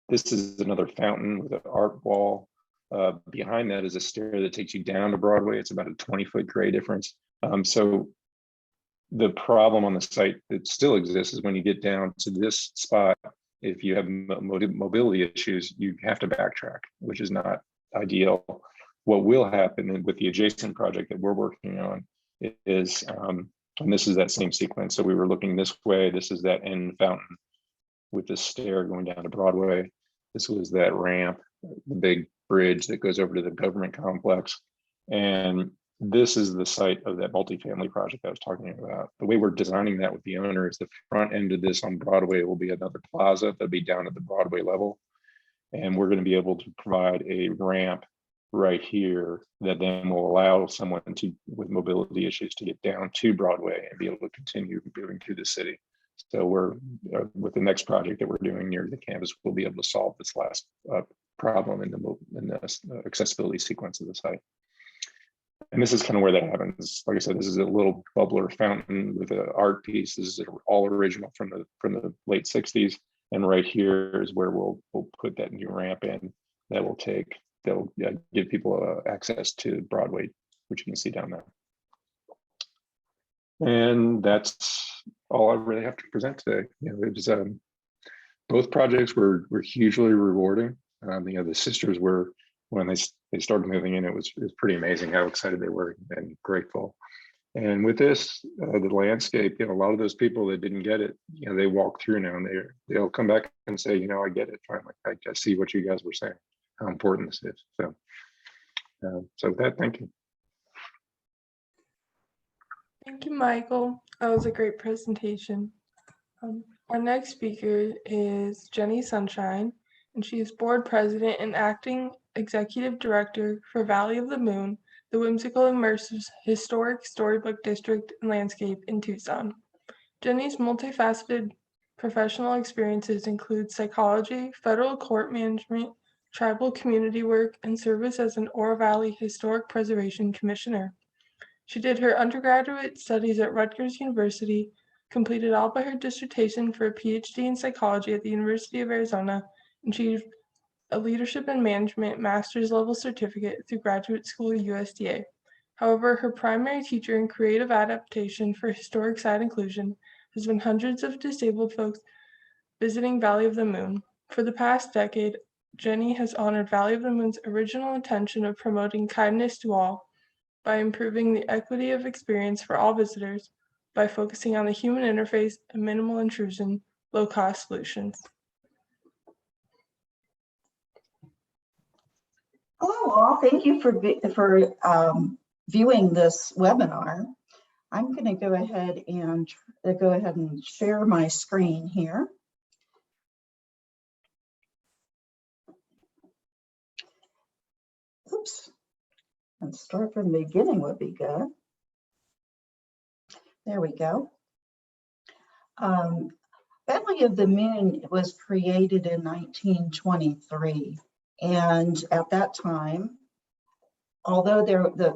[SPEAKER 4] This is another fountain with an art wall. Behind that is a stair that takes you down to Broadway. It's about a 20-foot grade difference. So the problem on the site that still exists is when you get down to this spot, if you have mobility issues, you have to backtrack, which is not ideal. What will happen with the adjacent project that we're working on is And this is that same sequence. So we were looking this way. This is that end fountain with the stair going down to Broadway. This was that ramp, the big bridge that goes over to the government complex. And this is the site of that multifamily project I was talking about. The way we're designing that with the owner is the front end of this on Broadway will be another plaza that'll be down at the Broadway level. And we're going to be able to provide a ramp right here that then will allow someone with mobility issues to get down to Broadway and be able to continue moving through the city. So we're with the next project that we're doing near the campus, we'll be able to solve this last problem in the accessibility sequence of the site. And this is kind of where that happens. Like I said, this is a little bubbler fountain with an art piece. This is all original from the late 60s. And right here is where we'll put that new ramp in that will give people access to Broadway, which you can see down there. And that's all I really have to present today. It was, both projects were hugely rewarding. The sisters were, when they started moving in, it was pretty amazing how excited they were and grateful. And with this, the landscape, a lot of those people that didn't get it, they walk through now and they'll come back and say, I get it finally. I see what you guys were saying, how important this is. So with that, thank you.
[SPEAKER 2] Thank you, Michael. That was a great presentation. Our next speaker is Jenni Sunshine, and she is board president and acting executive director for Valley of the Moon, the whimsical immersive historic storybook district and landscape in Tucson. Jenni's multifaceted professional experiences include psychology, federal court management, tribal community work, and service as an Oro Valley Historic Preservation Commissioner. She did her undergraduate studies at Rutgers University, completed all but her dissertation for a PhD in psychology at the University of Arizona, and achieved a leadership and management master's level certificate through graduate school at USDA. However, her primary teacher in creative adaptation for historic site inclusion has been hundreds of disabled folks visiting Valley of the Moon. For the past decade, Jenni has honored Valley of the Moon's original intention of promoting kindness to all by improving the equity of experience for all visitors by focusing on the human interface and minimal intrusion, low-cost solutions.
[SPEAKER 5] Hello all, thank you for viewing this webinar. I'm going to go ahead and share my screen here. Oops, and start from the beginning would be good. There we go. Valley of the Moon was created in 1923. And at that time, although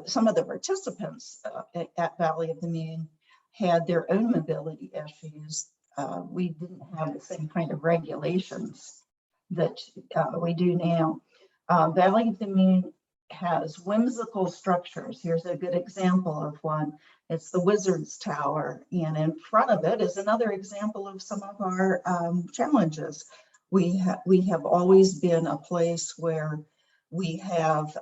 [SPEAKER 5] some of the participants at Valley of the Moon had their own mobility issues, we didn't have the same kind of regulations that we do now. Valley of the Moon has whimsical structures. Here's a good example of one. It's the Wizard's Tower, and in front of it is another example of some of our challenges. We have always been a place where we have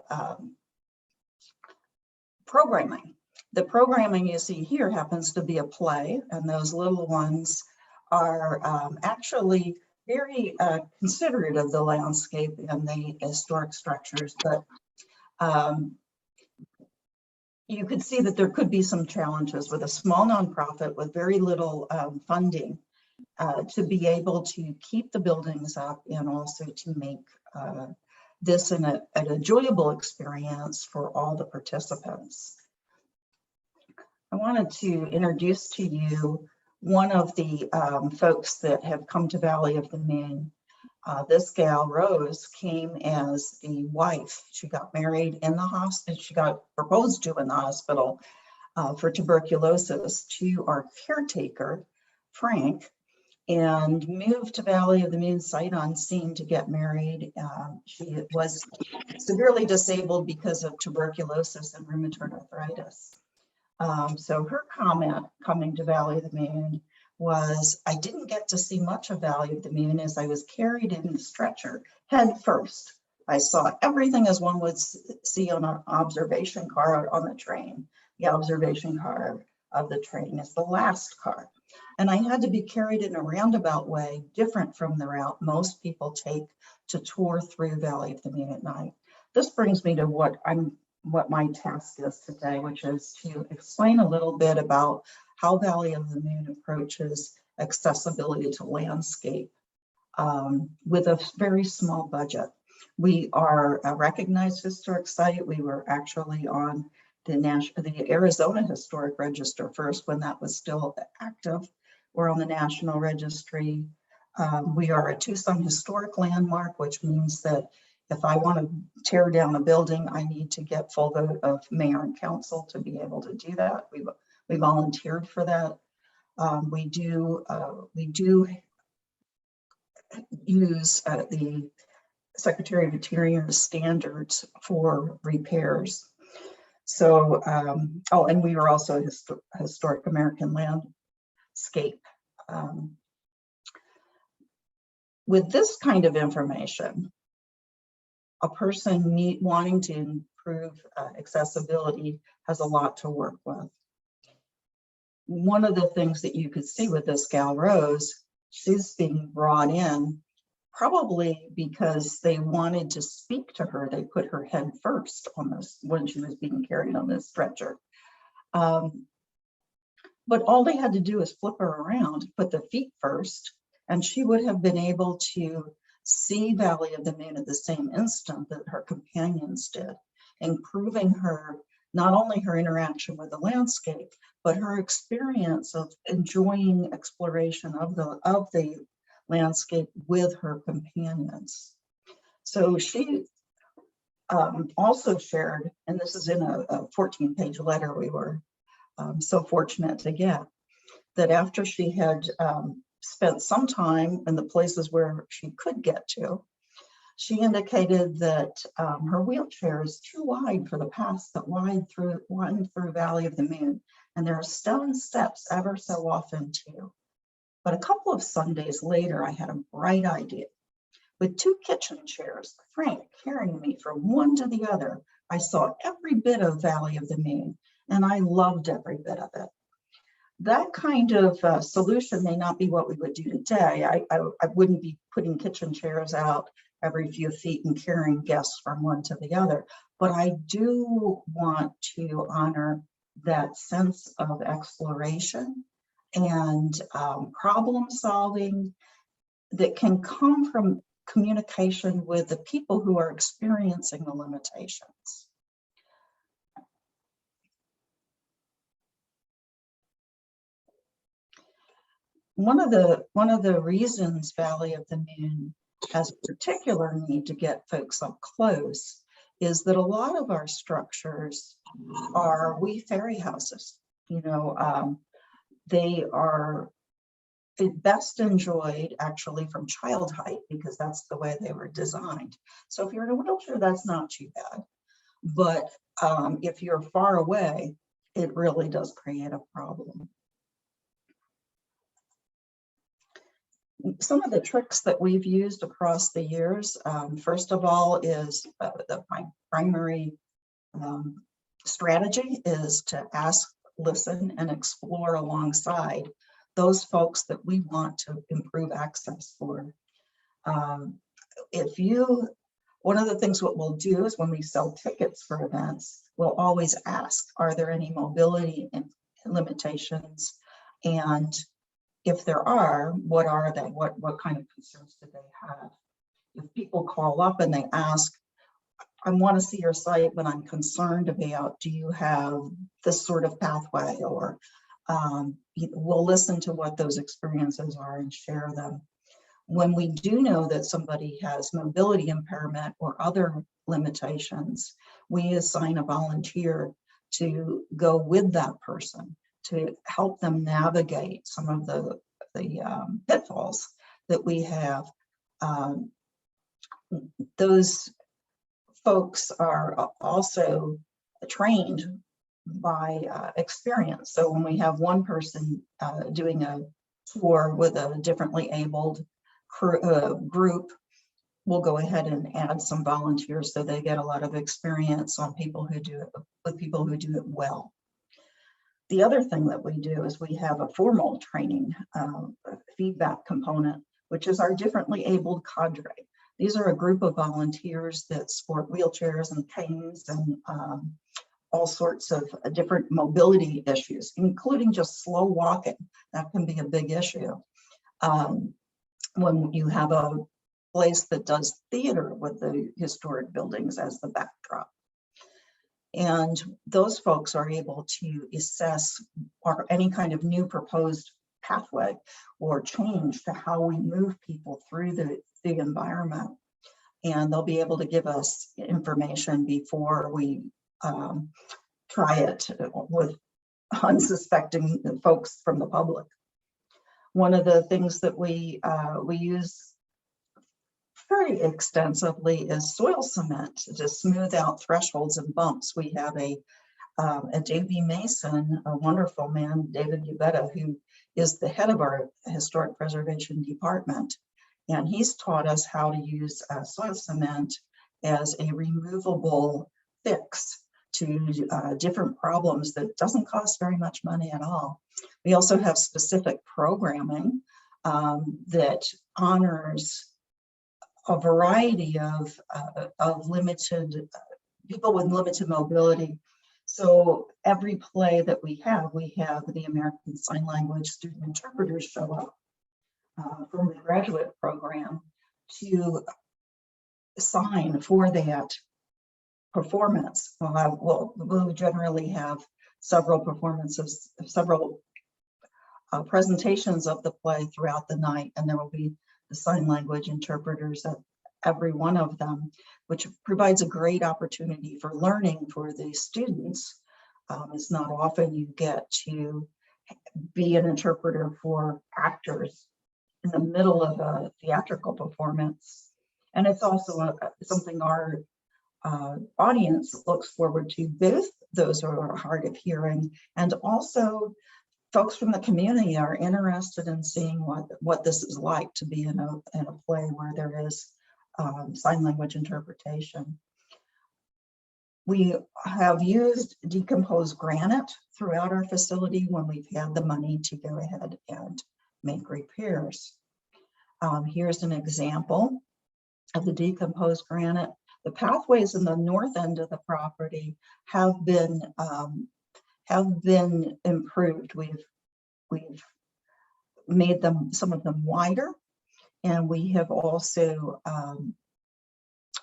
[SPEAKER 5] programming. The programming you see here happens to be a play, and those little ones are actually very considerate of the landscape and the historic structures, but you could see that there could be some challenges with a small nonprofit with very little funding to be able to keep the buildings up and also to make this an enjoyable experience for all the participants. I wanted to introduce to you one of the folks that have come to Valley of the Moon. This gal, Rose, came as the wife. She got married in the hospital. She got proposed to in the hospital for tuberculosis to our caretaker, Frank, and moved to Valley of the Moon sight unseen to get married. She was severely disabled because of tuberculosis and rheumatoid arthritis. So her comment coming to Valley of the Moon was, I didn't get to see much of Valley of the Moon as I was carried in the stretcher head first. I saw everything as one would see on an observation car on the train. The observation car of the train is the last car. And I had to be carried in a roundabout way, different from the route most people take to tour through Valley of the Moon at night. This brings me to what my task is today, which is to explain a little bit about how Valley of the Moon approaches accessibility to landscape with a very small budget. We are a recognized historic site. We were actually on the Arizona Historic Register first when that was still active. We're on the National Registry. We are a Tucson Historic Landmark, which means that if I want to tear down a building, I need to get full vote of mayor and council to be able to do that. We volunteered for that. We do use the Secretary of Interior standards for repairs. So, and we were also a historic American landscape. With this kind of information, a person wanting to improve accessibility has a lot to work with. One of the things that you could see with this gal Rose, she's being brought in probably because they wanted to speak to her. They put her head first on this when she was being carried on this stretcher. But all they had to do is flip her around, put the feet first, and she would have been able to see Valley of the Moon at the same instant that her companions did, improving her, not only her interaction with the landscape, but her experience of enjoying exploration of the landscape with her companions. So she also shared, and this is in a 14-page letter we were so fortunate to get, that after she had spent some time in the places where she could get to, she indicated that her wheelchair is too wide for the paths that wind through Valley of the Moon, and there are stone steps ever so often too. But a couple of Sundays later, I had a bright idea. With 2 kitchen chairs, Frank carrying me from one to the other, I saw every bit of Valley of the Moon, and I loved every bit of it. That kind of solution may not be what we would do today. I wouldn't be putting kitchen chairs out every few feet and carrying guests from one to the other, but I do want to honor that sense of exploration and problem solving that can come from communication with the people who are experiencing the limitations. One of the reasons Valley of the Moon has a particular need to get folks up close is that a lot of our structures are wee fairy houses. You know, they are best enjoyed actually from child height because that's the way they were designed. So if you're in a wheelchair, that's not too bad. But if you're far away, it really does create a problem. Some of the tricks that we've used across the years, first of all, is my primary strategy is to ask, listen, and explore alongside those folks that we want to improve access for. One of the things what we'll do is when we sell tickets for events, we'll always ask, are there any mobility limitations? And if there are, what are they? What kind of concerns do they have? If people call up and they ask, I want to see your site, but I'm concerned about, do you have this sort of pathway? Or we'll listen to what those experiences are and share them. When we do know that somebody has mobility impairment or other limitations, we assign a volunteer to go with that person to help them navigate some of the pitfalls that we have. Those folks are also trained by experience. So when we have one person doing a tour with a differently abled group, we'll go ahead and add some volunteers so they get a lot of experience on people who do it, with people who do it well. The other thing that we do is we have a formal training feedback component, which is our differently abled cadre. These are a group of volunteers that sport wheelchairs and canes and all sorts of different mobility issues, including just slow walking. That can be a big issue. When you have a place that does theater with the historic buildings as the backdrop. And those folks are able to assess or any kind of new proposed pathway or change to how we move people through the environment. And they'll be able to give us information before we try it with unsuspecting folks from the public. One of the things that we use very extensively is soil cement to smooth out thresholds and bumps. We have a J.B. Mason, a wonderful man, David Ubetta, who is the head of our historic preservation department. And he's taught us how to use soil cement as a removable fix to different problems that doesn't cost very much money at all. We also have specific programming that honors a variety of limited people with limited mobility. So every play that we have the American Sign Language student interpreters show up from the graduate program to sign for that performance. We'll generally have several performances, several presentations of the play throughout the night, and there will be the sign language interpreters at every one of them, which provides a great opportunity for learning for the students. It's not often you get to be an interpreter for actors in the middle of a theatrical performance. And it's also something our audience looks forward to, both those who are hard of hearing and also folks from the community are interested in seeing what this is like to be in a play where there is sign language interpretation. We have used decomposed granite throughout our facility when we've had the money to go ahead and make repairs. Here's an example of the decomposed granite. The pathways in the north end of the property have been improved. We've made them, some of them, wider, and we have also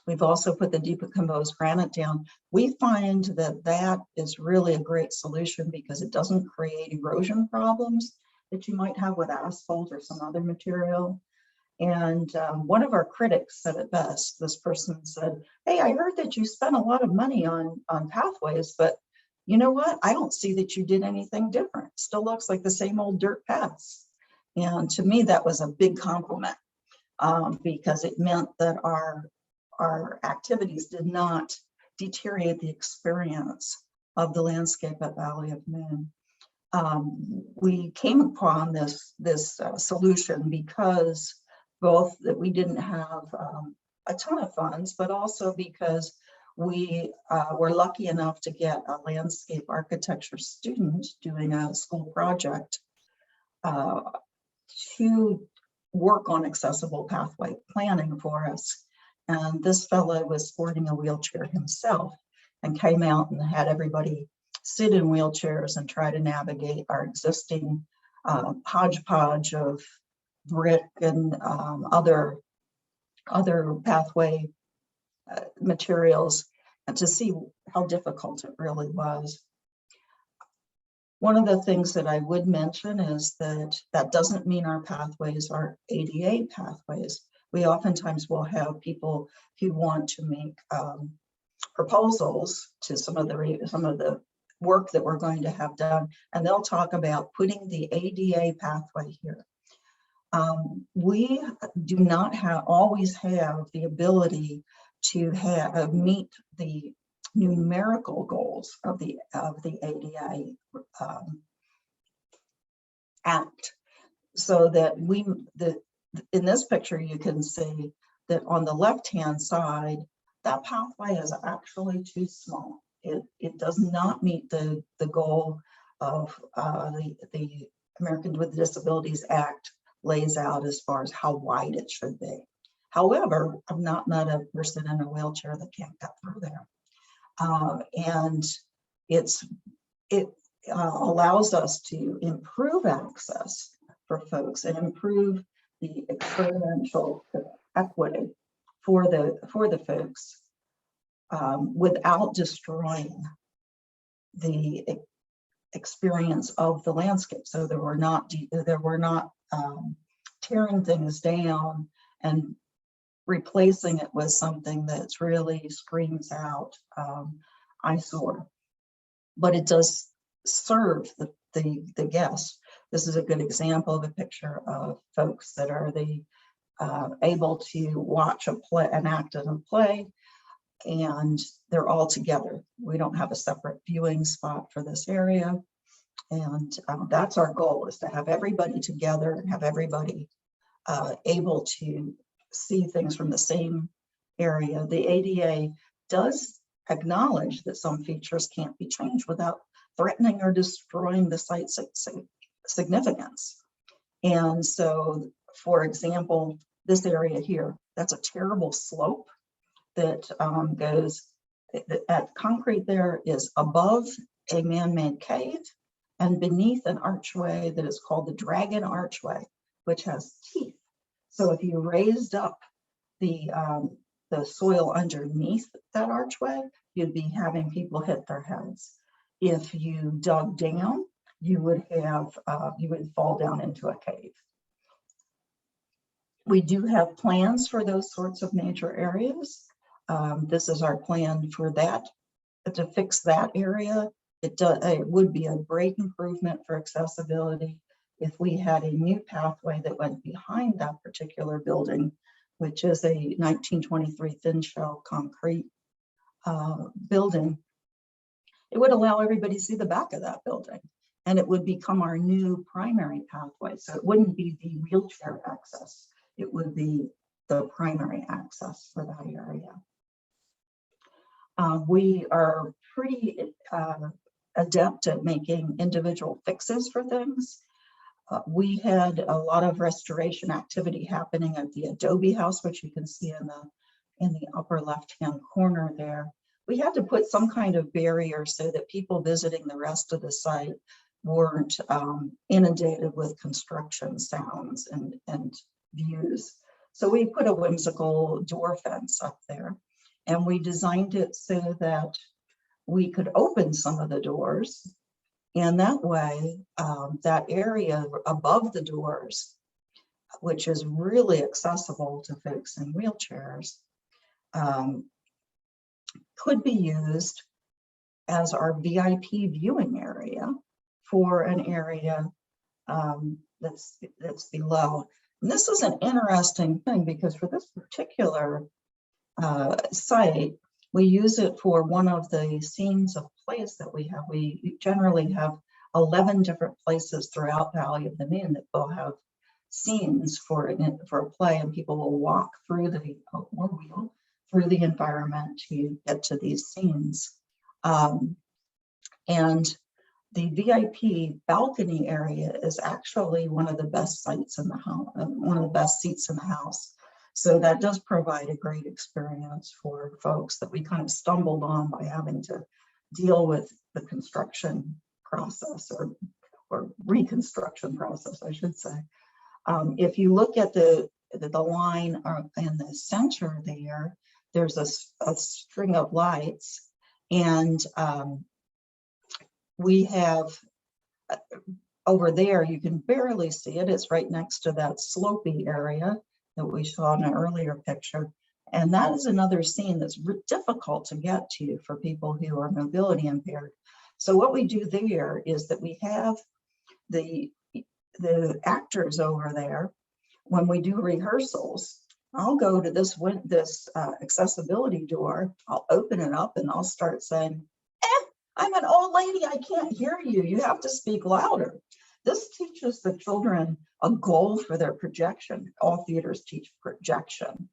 [SPEAKER 5] put the decomposed granite down. We find that is really a great solution because it doesn't create erosion problems that you might have with asphalt or some other material. And one of our critics said it best. This person said, "Hey, I heard that you spent a lot of money on pathways, but you know what? I don't see that you did anything different. Still looks like the same old dirt paths." And to me, that was a big compliment because it meant that our activities did not deteriorate the experience of the landscape at Valley of Moon. We came upon this solution because both that we didn't have a ton of funds, but also because we were lucky enough to get a landscape architecture student doing a school project to work on accessible pathway planning for us. And this fellow was sporting a wheelchair himself and came out and had everybody sit in wheelchairs and try to navigate our existing hodgepodge of brick and other pathway materials, and to see how difficult it really was. One of the things that I would mention is that doesn't mean our pathways are ADA pathways. We oftentimes will have people who want to make proposals to some of the work that we're going to have done, and they'll talk about putting the ADA pathway here. We do not always have the ability to meet the numerical goals of the ADA Act, so that in this picture you can see that on the left-hand side, that pathway is actually too small. It does not meet the goal of the Americans with Disabilities Act lays out as far as how wide it should be. However, I've not met a person in a wheelchair that can't get through there. And it allows us to improve access for folks and improve the experiential equity for the folks without destroying the experience of the landscape. So that we're not tearing things down and replacing it with something that's really screams out eyesore. But it does serve the guests. This is a good example of a picture of folks that are able to watch an act in a play, and they're all together. We don't have a separate viewing spot for this area. And that's our goal, is to have everybody together and have everybody able to see things from the same area. The ADA does acknowledge that some features can't be changed without threatening or destroying the site's significance. And so, for example, this area here, that's a terrible slope that goes, at concrete there is above a man-made cave and beneath an archway that is called the Dragon Archway, which has teeth. So if you raised up the soil underneath that archway, you'd be having people hit their heads. If you dug down, you would fall down into a cave. We do have plans for those sorts of major areas. This is our plan for that, to fix that area. It would be a great improvement for accessibility if we had a new pathway that went behind that particular building, which is a 1923 thin shell concrete building. It would allow everybody to see the back of that building, and it would become our new primary pathway. So it wouldn't be the wheelchair access, it would be the primary access for that area. We are pretty adept at making individual fixes for things. We had a lot of restoration activity happening at the Adobe house, which you can see in the upper left-hand corner there. We had to put some kind of barrier so that people visiting the rest of the site weren't inundated with construction sounds and views. So we put a whimsical door fence up there, and we designed it so that we could open some of the doors. And that way, that area above the doors, which is really accessible to folks in wheelchairs, could be used as our VIP viewing area for an area that's below. And this is an interesting thing, because for this particular site, we use it for one of the scenes of plays that we have. We generally have 11 different places throughout Valley of the Moon that will have scenes for a play, and people will walk through through the environment to get to these scenes. And the VIP balcony area is actually one of the best sites in the house, one of the best seats in the house. So that does provide a great experience for folks that we kind of stumbled on by having to deal with the construction process or reconstruction process, I should say. If you look at the line in the center there, there's a string of lights, and we have over there, you can barely see it. It's right next to that slopey area that we saw in an earlier picture. And that is another scene that's difficult to get to for people who are mobility impaired. So what we do there is that we have the actors over there. When we do rehearsals, I'll go to this accessibility door, I'll open it up, and I'll start saying, I'm an old lady, I can't hear you. You have to speak louder. This teaches the children a goal for their projection. All theaters teach projection.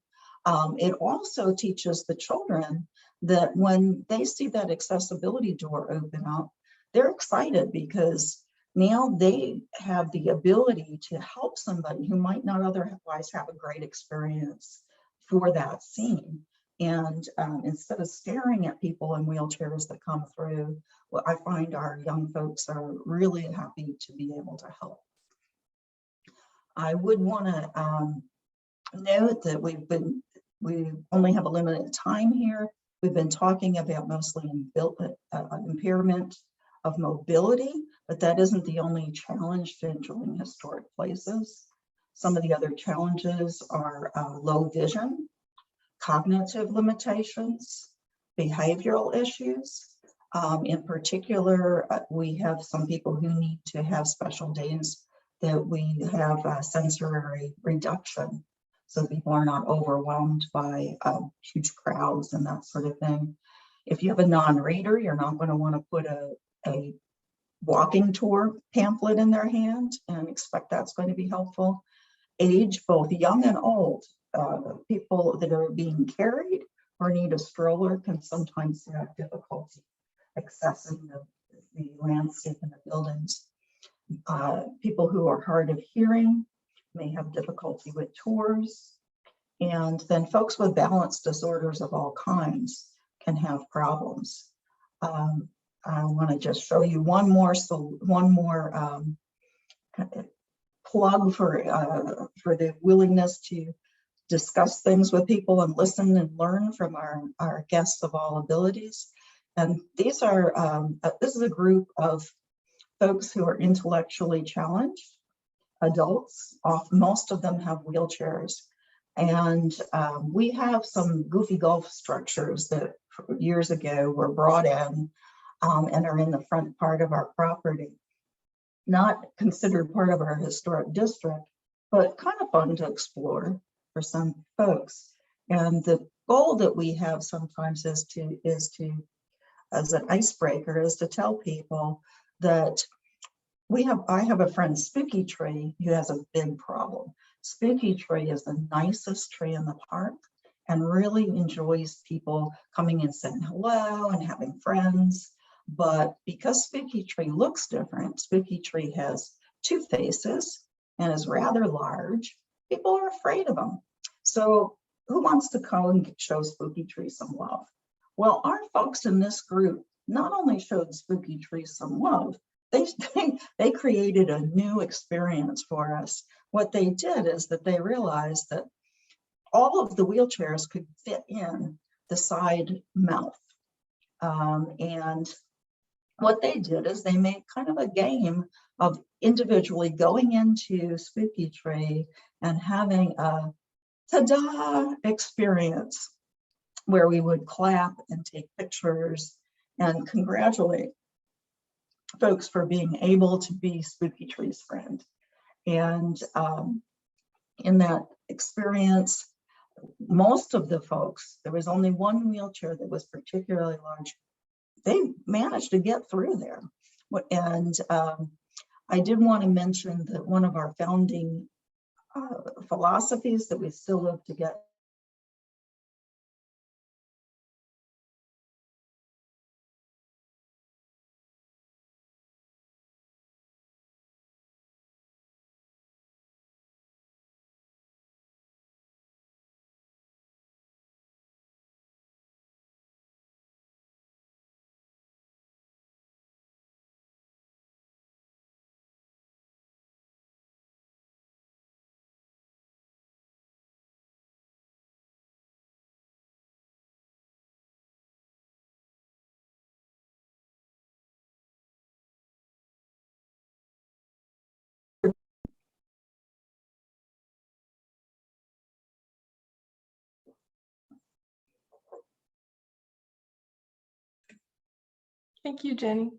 [SPEAKER 5] It also teaches the children that when they see that accessibility door open up, they're excited because now they have the ability to help somebody who might not otherwise have a great experience for that scene. And instead of staring at people in wheelchairs that come through, well, I find our young folks are really happy to be able to help. I would want to note that we only have a limited time here. We've been talking about mostly impairment of mobility, but that isn't the only challenge to enjoying historic places. Some of the other challenges are low vision, cognitive limitations, behavioral issues. In particular, we have some people who need to have special days that we have sensory reduction, so people are not overwhelmed by huge crowds and that sort of thing. If you have a non-reader, you're not going to want to put a walking tour pamphlet in their hand and expect that's going to be helpful. Age, both young and old, people that are being carried or need a stroller can sometimes have difficulty accessing the landscape and the buildings. People who are hard of hearing may have difficulty with tours. And then folks with balance disorders of all kinds can have problems. I want to just show you one more plug for the willingness to discuss things with people and listen and learn from our guests of all abilities. And these are this is a group of folks who are intellectually challenged, adults. Most of them have wheelchairs. And we have some goofy golf structures that years ago were brought in and are in the front part of our property. Not considered part of our historic district, but kind of fun to explore for some folks. And the goal that we have sometimes is to as an icebreaker, is to tell people that I have a friend, Spooky Tree, who has a big problem. Spooky Tree is the nicest tree in the park and really enjoys people coming and saying hello and having friends. But because Spooky Tree looks different, Spooky Tree has two faces and is rather large, people are afraid of them. So who wants to come and show Spooky Tree some love? Well, our folks in this group not only showed Spooky Tree some love, they created a new experience for us. What they did is that they realized that all of the wheelchairs could fit in the side mouth. And what they did is they made kind of a game of individually going into Spooky Tree and having a ta-da experience where we would clap and take pictures and congratulate folks for being able to be Spooky Tree's friend. And in that experience, most of the folks, there was only one wheelchair that was particularly large. They managed to get through there. And I did want to mention that one of our founding philosophies that we still live to get
[SPEAKER 2] Thank you, Jenny.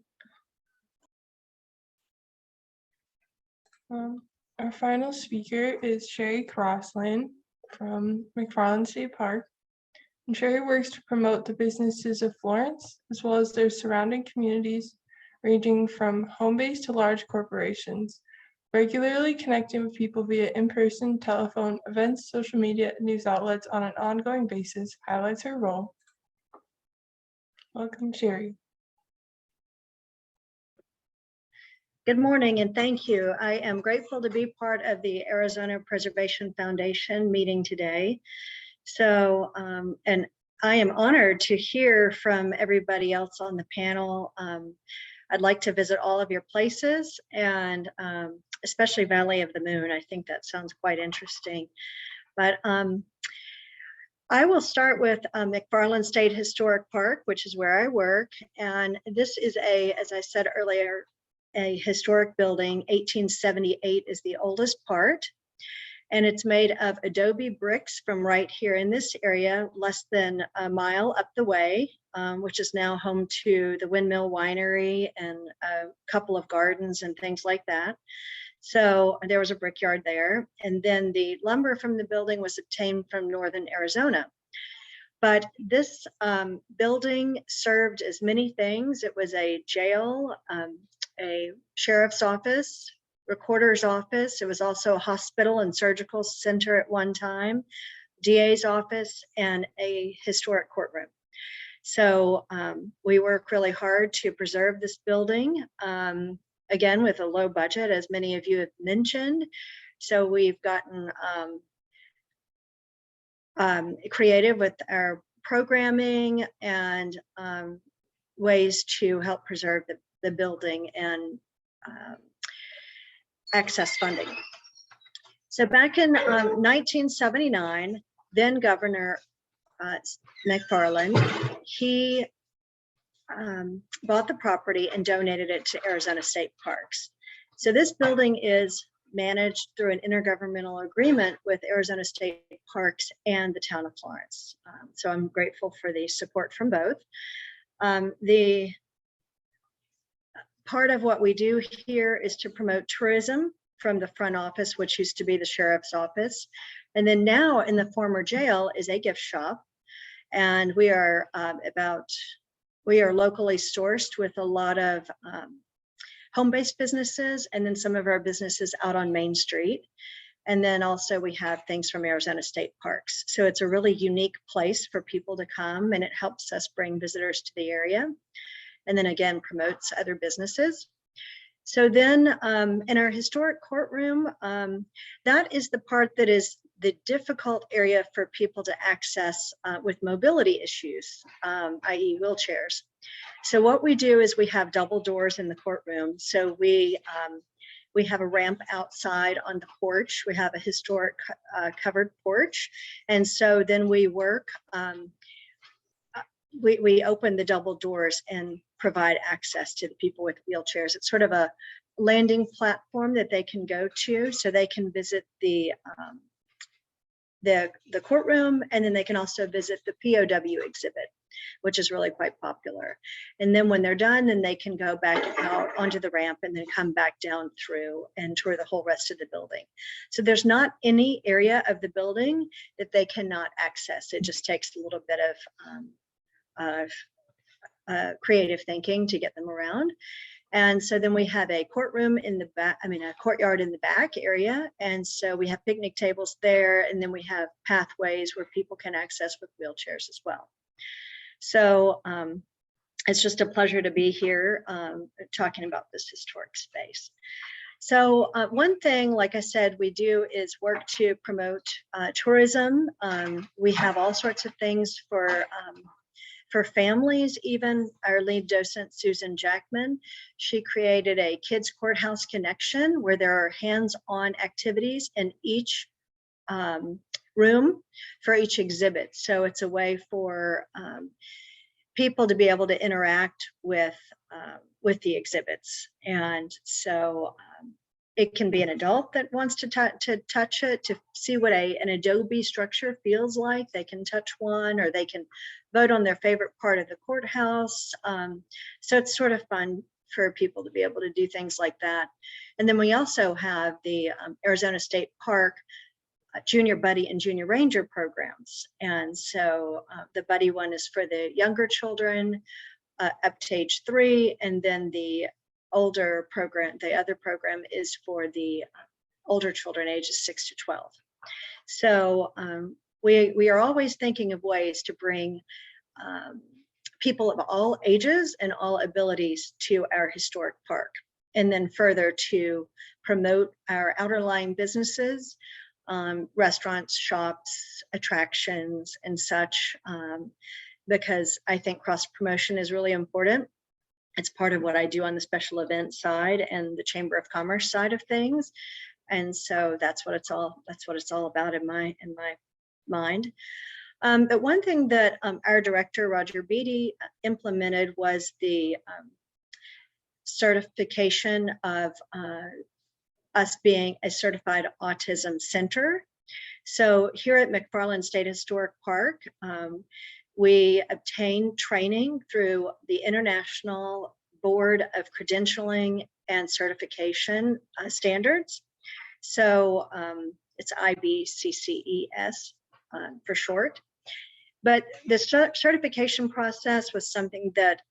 [SPEAKER 2] Our final speaker is Sherri Crosslin from Mcfarland State Park. And Sherri works to promote the businesses of Florence, as well as their surrounding communities, ranging from home-based to large corporations, regularly connecting with people via in-person, telephone, events, social media, and news outlets on an ongoing basis highlights her role. Welcome, Sherri.
[SPEAKER 6] Good morning and thank you. I am grateful to be part of the Arizona Preservation Foundation meeting today. So, and I am honored to hear from everybody else on the panel. I'd like to visit all of your places and especially Valley of the Moon. I think that sounds quite interesting. But I will start with Mcfarland State Historic Park, which is where I work. And this is as I said earlier, a historic building. 1878 is the oldest part. And it's made of adobe bricks from right here in this area, less than a mile up the way, which is now home to the Windmill Winery and a couple of gardens and things like that. So there was a brickyard there. And then the lumber from the building was obtained from northern Arizona. But this building served as many things. It was a jail, a sheriff's office, recorder's office. It was also a hospital and surgical center at one time, DA's office, and a historic courtroom. So we work really hard to preserve this building, again, with a low budget, as many of you have mentioned. So we've gotten creative with our programming and ways to help preserve the building and access funding. So back in 1979, then Governor Mcfarland, he bought the property and donated it to Arizona State Parks. So this building is managed through an intergovernmental agreement with Arizona State Parks and the town of Florence. So I'm grateful for the support from both. The part of what we do here is to promote tourism from the front office, which used to be the sheriff's office. And then now in the former jail is a gift shop. And we are locally sourced with a lot of home-based businesses, and then some of our businesses out on Main Street. And then also we have things from Arizona State Parks. So it's a really unique place for people to come, and it helps us bring visitors to the area. And then again, promotes other businesses. So then in our historic courtroom, that is the part that is the difficult area for people to access with mobility issues, i.e. wheelchairs. So what we do is we have double doors in the courtroom. So we have a ramp outside on the porch. We have a historic covered porch. And so then we work, we open the double doors and provide access to the people with wheelchairs. It's sort of a landing platform that they can go to, so they can visit the courtroom, and then they can also visit the POW exhibit, which is really quite popular. And then when they're done, then they can go back out onto the ramp and then come back down through and tour the whole rest of the building. So there's not any area of the building that they cannot access. It just takes a little bit of creative thinking to get them around. And so then we have a courtroom in the back, a courtyard in the back area. And so we have picnic tables there, and then we have pathways where people can access with wheelchairs as well. So it's just a pleasure to be here talking about this historic space. So one thing, like I said, we do is work to promote tourism. We have all sorts of things for families. Even our lead docent, Susan Jackman, she created a kids courthouse connection where there are hands-on activities in each room for each exhibit. So it's a way for people to be able to interact with the exhibits. And so it can be an adult that wants to touch it, to see what an adobe structure feels like. They can touch one, or they can vote on their favorite part of the courthouse. So it's sort of fun for people to be able to do things like that. And then we also have the Arizona State Park Junior Buddy and Junior Ranger programs. And so the Buddy one is for the younger children up to age 3, and then the older program, the other program is for the older children ages 6 to 12. So we are always thinking of ways to bring people of all ages and all abilities to our historic park. and then further to promote our outerlying businesses, restaurants, shops, attractions, and such, because I think cross promotion is really important. It's part of what I do on the special event side and the Chamber of Commerce side of things. And so that's what it's all about in my mind. But one thing that our director, Roger Beatty, implemented was the certification of us being a certified autism center. So here at Mcfarland State Historic Park, we obtain training through the International Board of Credentialing and Certification standards. So it's IBCCES for short. But the certification process was something that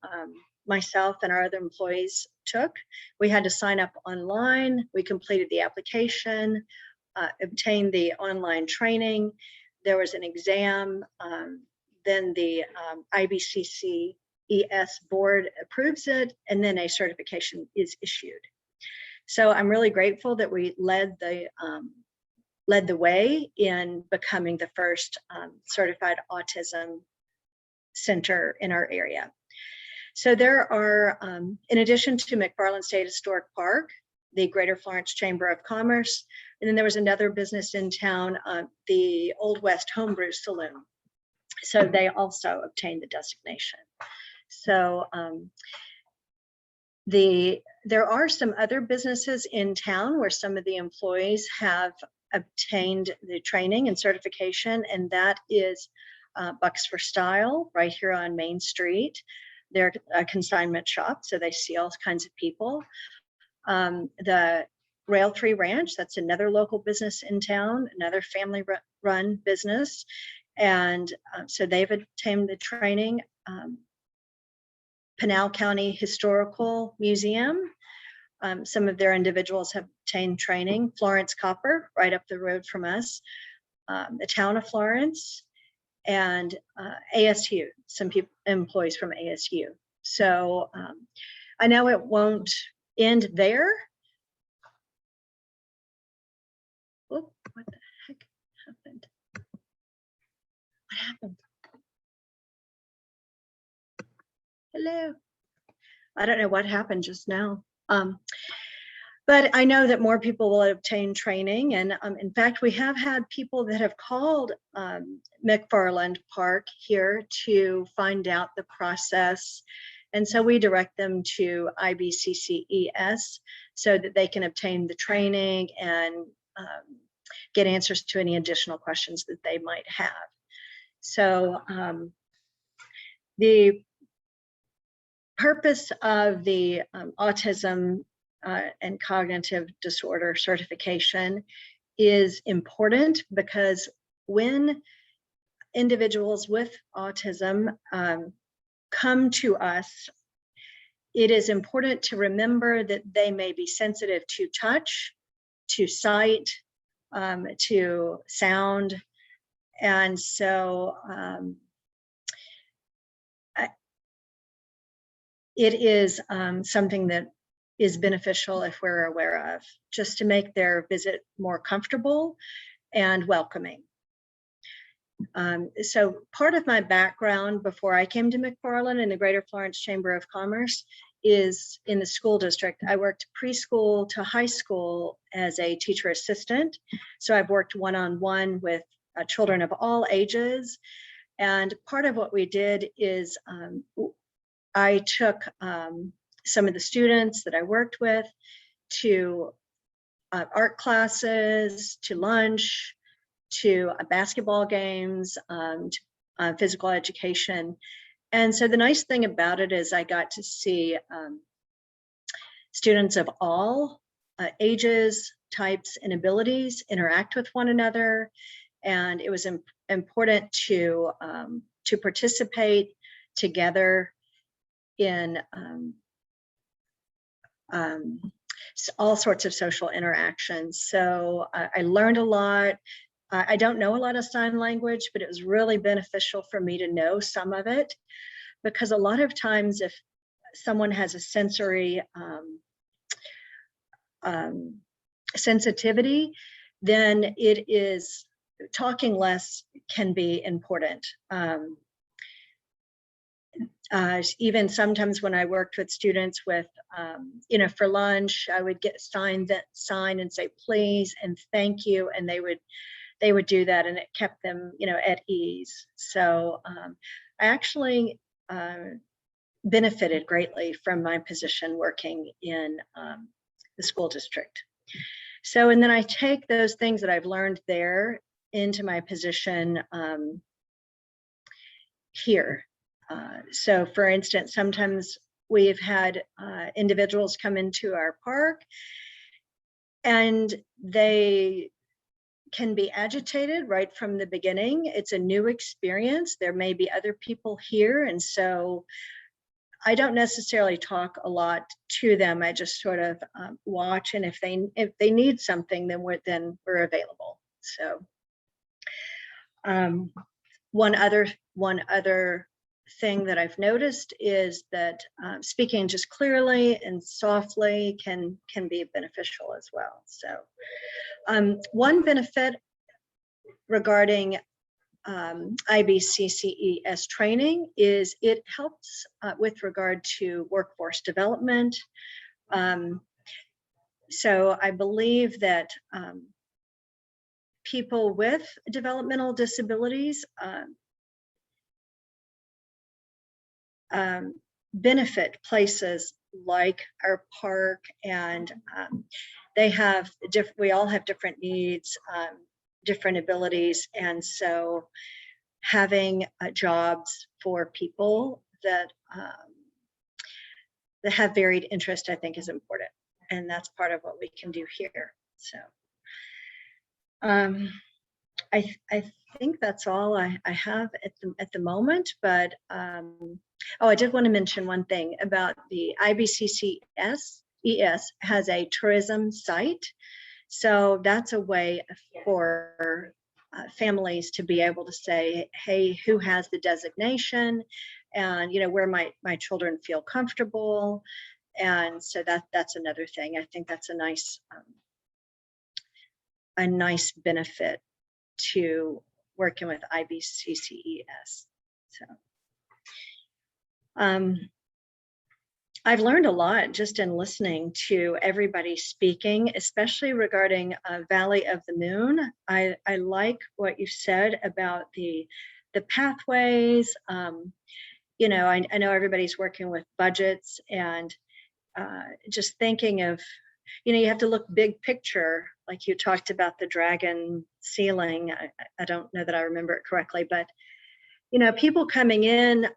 [SPEAKER 6] myself and our other employees took. We had to sign up online. We completed the application, obtained the online training. There was an exam. Then the IBCCES board approves it, and then a certification is issued. So I'm really grateful that we led the way in becoming the first certified autism center in our area. So there are, in addition to Mcfarland State Historic Park, the Greater Florence Chamber of Commerce, and then there was another business in town, the Old West Homebrew Saloon. So they also obtained the designation. So there are some other businesses in town where some of the employees have obtained the training and certification, and that is Bucks for Style right here on Main Street. They're a consignment shop, so they see all kinds of people. The Rail Tree Ranch, that's another local business in town, another family-run business. And so they've obtained the training. Pinal County Historical Museum, some of their individuals have obtained training. Florence Copper, right up the road from us, the town of Florence, and ASU, some employees from ASU. So I know it won't end there. Oh, what the heck happened? What happened? Hello. I don't know what happened just now. But I know that more people will obtain training. And in fact, we have had people that have called Mcfarland Park here to find out the process. And so we direct them to IBCCES so that they can obtain the training and get answers to any additional questions that they might have. So the purpose of the autism and cognitive disorder certification is important because when individuals with autism come to us, it is important to remember that they may be sensitive to touch, to sight, to sound. And so it is something that is beneficial if we're aware of, just to make their visit more comfortable and welcoming. So part of my background before I came to Mcfarland in the Greater Florence Chamber of Commerce is in the school district. I worked preschool to high school as a teacher assistant. So I've worked one-on-one with children of all ages. And part of what we did is I took some of the students that I worked with to art classes, to lunch, to basketball games, to physical education. And so the nice thing about it is I got to see students of all ages, types, and abilities interact with one another. And it was important to participate together in all sorts of social interactions. So I learned a lot. I don't know a lot of sign language, but it was really beneficial for me to know some of it, because a lot of times if someone has a sensory sensitivity, then it is talking less can be important. Even sometimes when I worked with students with, for lunch, I would get sign and say please and thank you, and they would do that, and it kept them, at ease. So I actually benefited greatly from my position working in the school district. So, and then I take those things that I've learned there into my position here. So for instance, sometimes we've had individuals come into our park and they can be agitated right from the beginning. It's a new experience. There may be other people here. And so I don't necessarily talk a lot to them. I just sort of watch, and if they need something, then we're available. So one other thing that I've noticed is that speaking just clearly and softly can be beneficial as well. So one benefit regarding IBCCES training is it helps with regard to workforce development. So I believe that people with developmental disabilities benefit places like our park, and we all have different needs, different abilities, and so having jobs for people that have varied interest, I think, is important, and that's part of what we can do here. So I think that's all I have at the moment, but I did want to mention one thing about the IBCCES has a tourism site. So that's a way for families to be able to say, hey, who has the designation, and where my children feel comfortable. And so that's another thing. I think that's a nice benefit to working with IBCCES. So I've learned a lot just in listening to everybody speaking, especially regarding Valley of the Moon. I like what you said about the pathways. I know everybody's working with budgets, and just thinking of, you have to look big picture, like you talked about the dragon ceiling. I don't know that I remember it correctly, but people coming in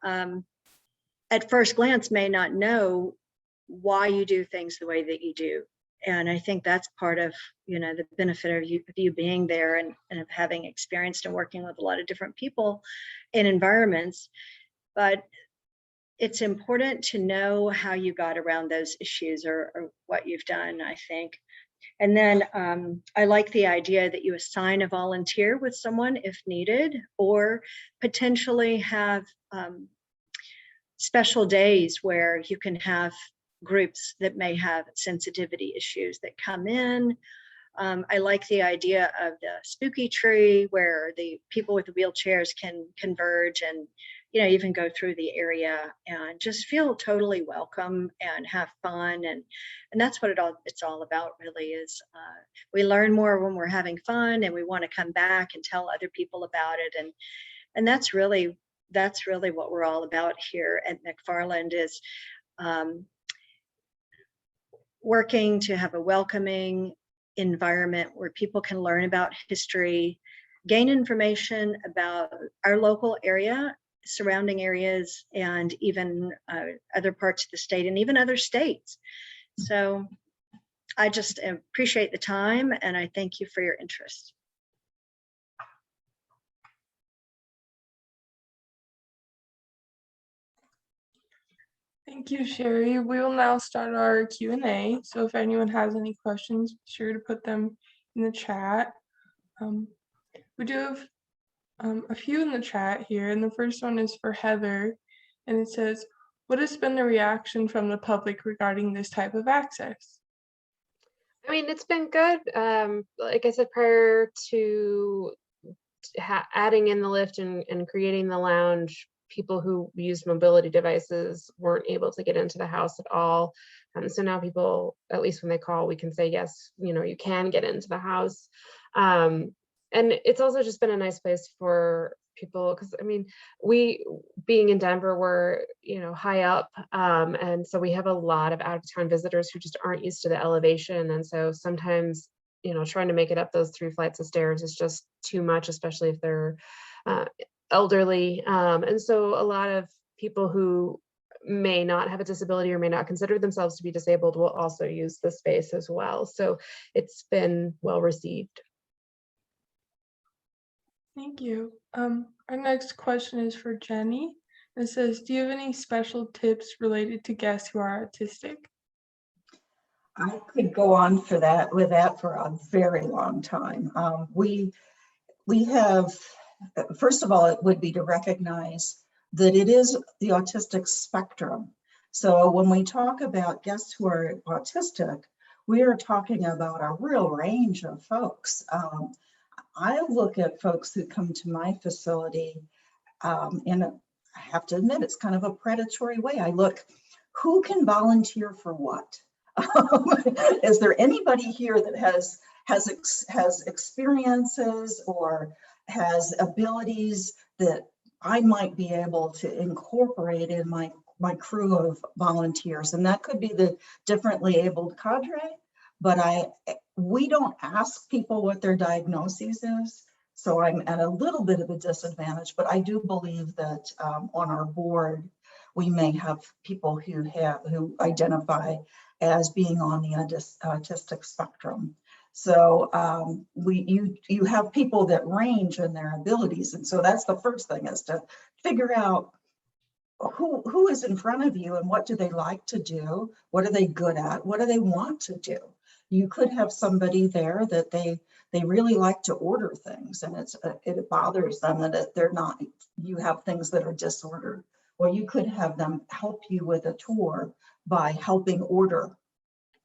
[SPEAKER 6] at first glance may not know why you do things the way that you do. And I think that's part of, the benefit of you being there and of having experienced and working with a lot of different people in environments. But it's important to know how you got around those issues or what you've done, I think. And then I like the idea that you assign a volunteer with someone if needed, or potentially have special days where you can have groups that may have sensitivity issues that come in. I like the idea of the spooky tree where the people with the wheelchairs can converge and even go through the area and just feel totally welcome and have fun. And that's what it's all about, really, is we learn more when we're having fun, and we want to come back and tell other people about it. And that's really what we're all about here at Mcfarland, is working to have a welcoming environment where people can learn about history, gain information about our local area, surrounding areas, and even other parts of the state, and even other states. So I just appreciate the time, and I thank you for your interest.
[SPEAKER 2] Thank you, Sherri. We will now start our Q&A. So if anyone has any questions, be sure to put them in the chat. We do have a few in the chat here, and the first one is for Heather, and it says, what has been the reaction from the public regarding this type of access?
[SPEAKER 3] I mean, it's been good. Like I said, prior to adding in the lift and creating the lounge, people who used mobility devices weren't able to get into the house at all. So now people, at least when they call, we can say, yes, you can get into the house. And it's also just been a nice place for people, because I mean, we being in Denver, we're high up, and so we have a lot of out-of-town visitors who just aren't used to the elevation, and so sometimes trying to make it up those 3 flights of stairs is just too much, especially if they're elderly, and so a lot of people who may not have a disability or may not consider themselves to be disabled will also use the space as well, so it's been well received.
[SPEAKER 2] Thank you. Our next question is for Jenni. It says, do you have any special tips related to guests who are autistic?
[SPEAKER 5] I could go on with that for a very long time. We have, first of all, it would be to recognize that it is the autistic spectrum. So when we talk about guests who are autistic, we are talking about a real range of folks. I look at folks who come to my facility in a, I have to admit, it's kind of a predatory way. I look, who can volunteer for what? Is there anybody here that has experiences or has abilities that I might be able to incorporate in my crew of volunteers? And that could be the differently abled cadre, but we don't ask people what their diagnosis is. So I'm at a little bit of a disadvantage, but I do believe that on our board, we may have people who identify as being on the autistic spectrum. So you have people that range in their abilities. And so that's the first thing, is to figure out who is in front of you and what do they like to do? What are they good at? What do they want to do? You could have somebody there that they really like to order things, and it bothers them that they're not, you have things that are disordered. Or you could have them help you with a tour by helping order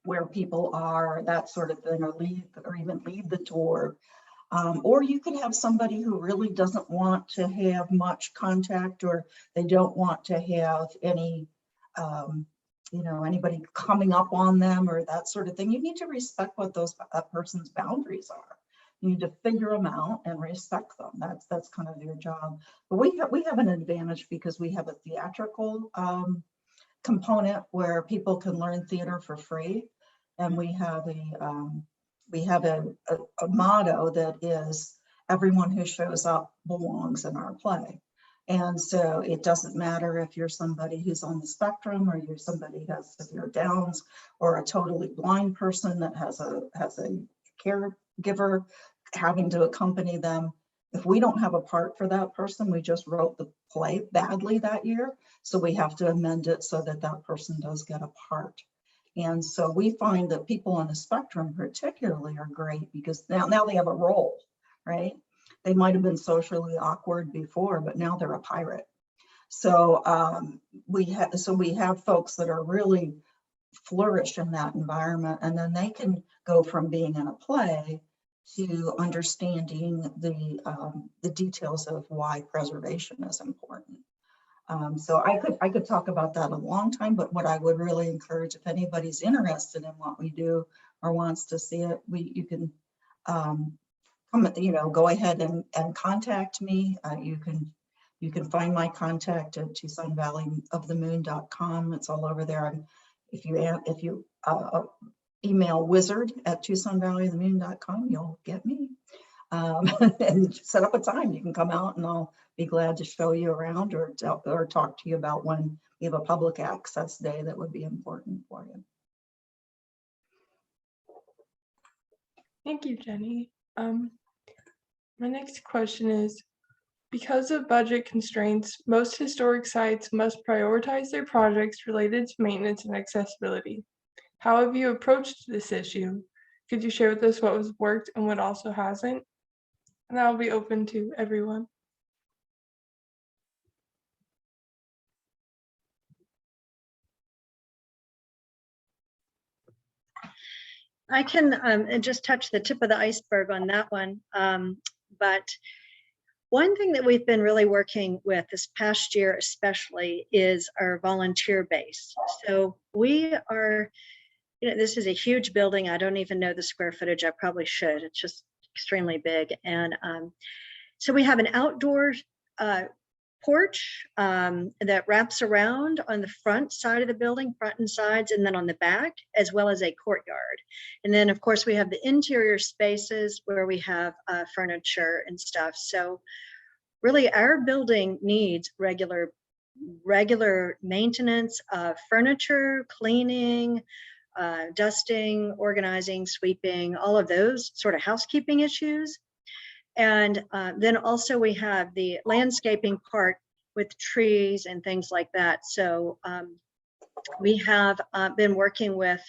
[SPEAKER 5] where people are, that sort of thing, or even lead the tour. Or you could have somebody who really doesn't want to have much contact, or they don't want to have any, anybody coming up on them or that sort of thing. You need to respect what that person's boundaries are. You need to figure them out and respect them. That's kind of your job. But we have an advantage because we have a theatrical component where people can learn theater for free, and we have a motto that is, everyone who shows up belongs in our play. And so it doesn't matter if you're somebody who's on the spectrum, or you're somebody who has severe Downs, or a totally blind person that has a caregiver having to accompany them. If we don't have a part for that person, we just wrote the play badly that year, so we have to amend it so that that person does get a part. And so we find that people on the spectrum particularly are great, because now they have a role, right? They might have been socially awkward before, but now they're a pirate. So we have folks that are really flourish in that environment, and then they can go from being in a play to understanding the details of why preservation is important. So I could talk about that a long time, but what I would really encourage, if anybody's interested in what we do or wants to see it, you can go ahead and contact me. You can find my contact at TucsonValleyoftheMoon.com. It's all over there. If you email wizard@TucsonValleyoftheMoon.com, you'll get me. And set up a time. You can come out, and I'll be glad to show you around, or talk to you about when we have a public access day that would be important for you.
[SPEAKER 2] Thank you, Jenni. My next question is, because of budget constraints, most historic sites must prioritize their projects related to maintenance and accessibility. How have you approached this issue? Could you share with us what was worked and what also hasn't? And that will be open to everyone.
[SPEAKER 6] I can just touch the tip of the iceberg on that one. But one thing that we've been really working with this past year especially is our volunteer base. So we are, this is a huge building. I don't even know the square footage. I probably should. It's just extremely big. And so we have an outdoor porch that wraps around on the front side of the building, front and sides, and then on the back, as well as a courtyard. And then of course we have the interior spaces where we have furniture and stuff. So really our building needs regular maintenance of furniture, cleaning, dusting, organizing, sweeping, all of those sort of housekeeping issues. And then also we have the landscaping part with trees and things like that. So we have been working with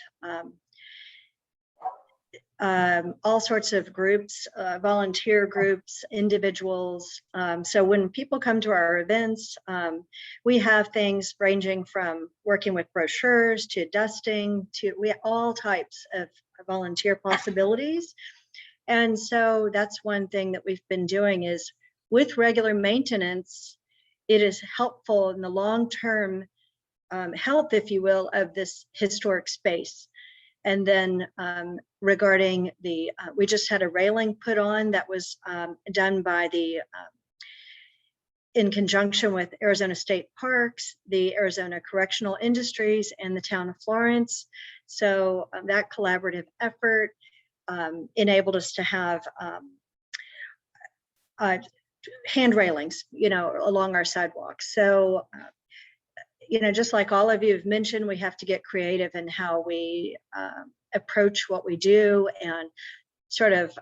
[SPEAKER 6] all sorts of groups, volunteer groups, individuals. So when people come to our events, we have things ranging from working with brochures to dusting to all types of volunteer possibilities. And so that's one thing that we've been doing is with regular maintenance, it is helpful in the long-term health, if you will, of this historic space. And then regarding the, we just had a railing put on that was done by the, in conjunction with Arizona State Parks, the Arizona Correctional Industries, and the town of Florence. So that collaborative effort enabled us to have hand railings, along our sidewalks. So, just like all of you have mentioned, we have to get creative in how we approach what we do and sort of,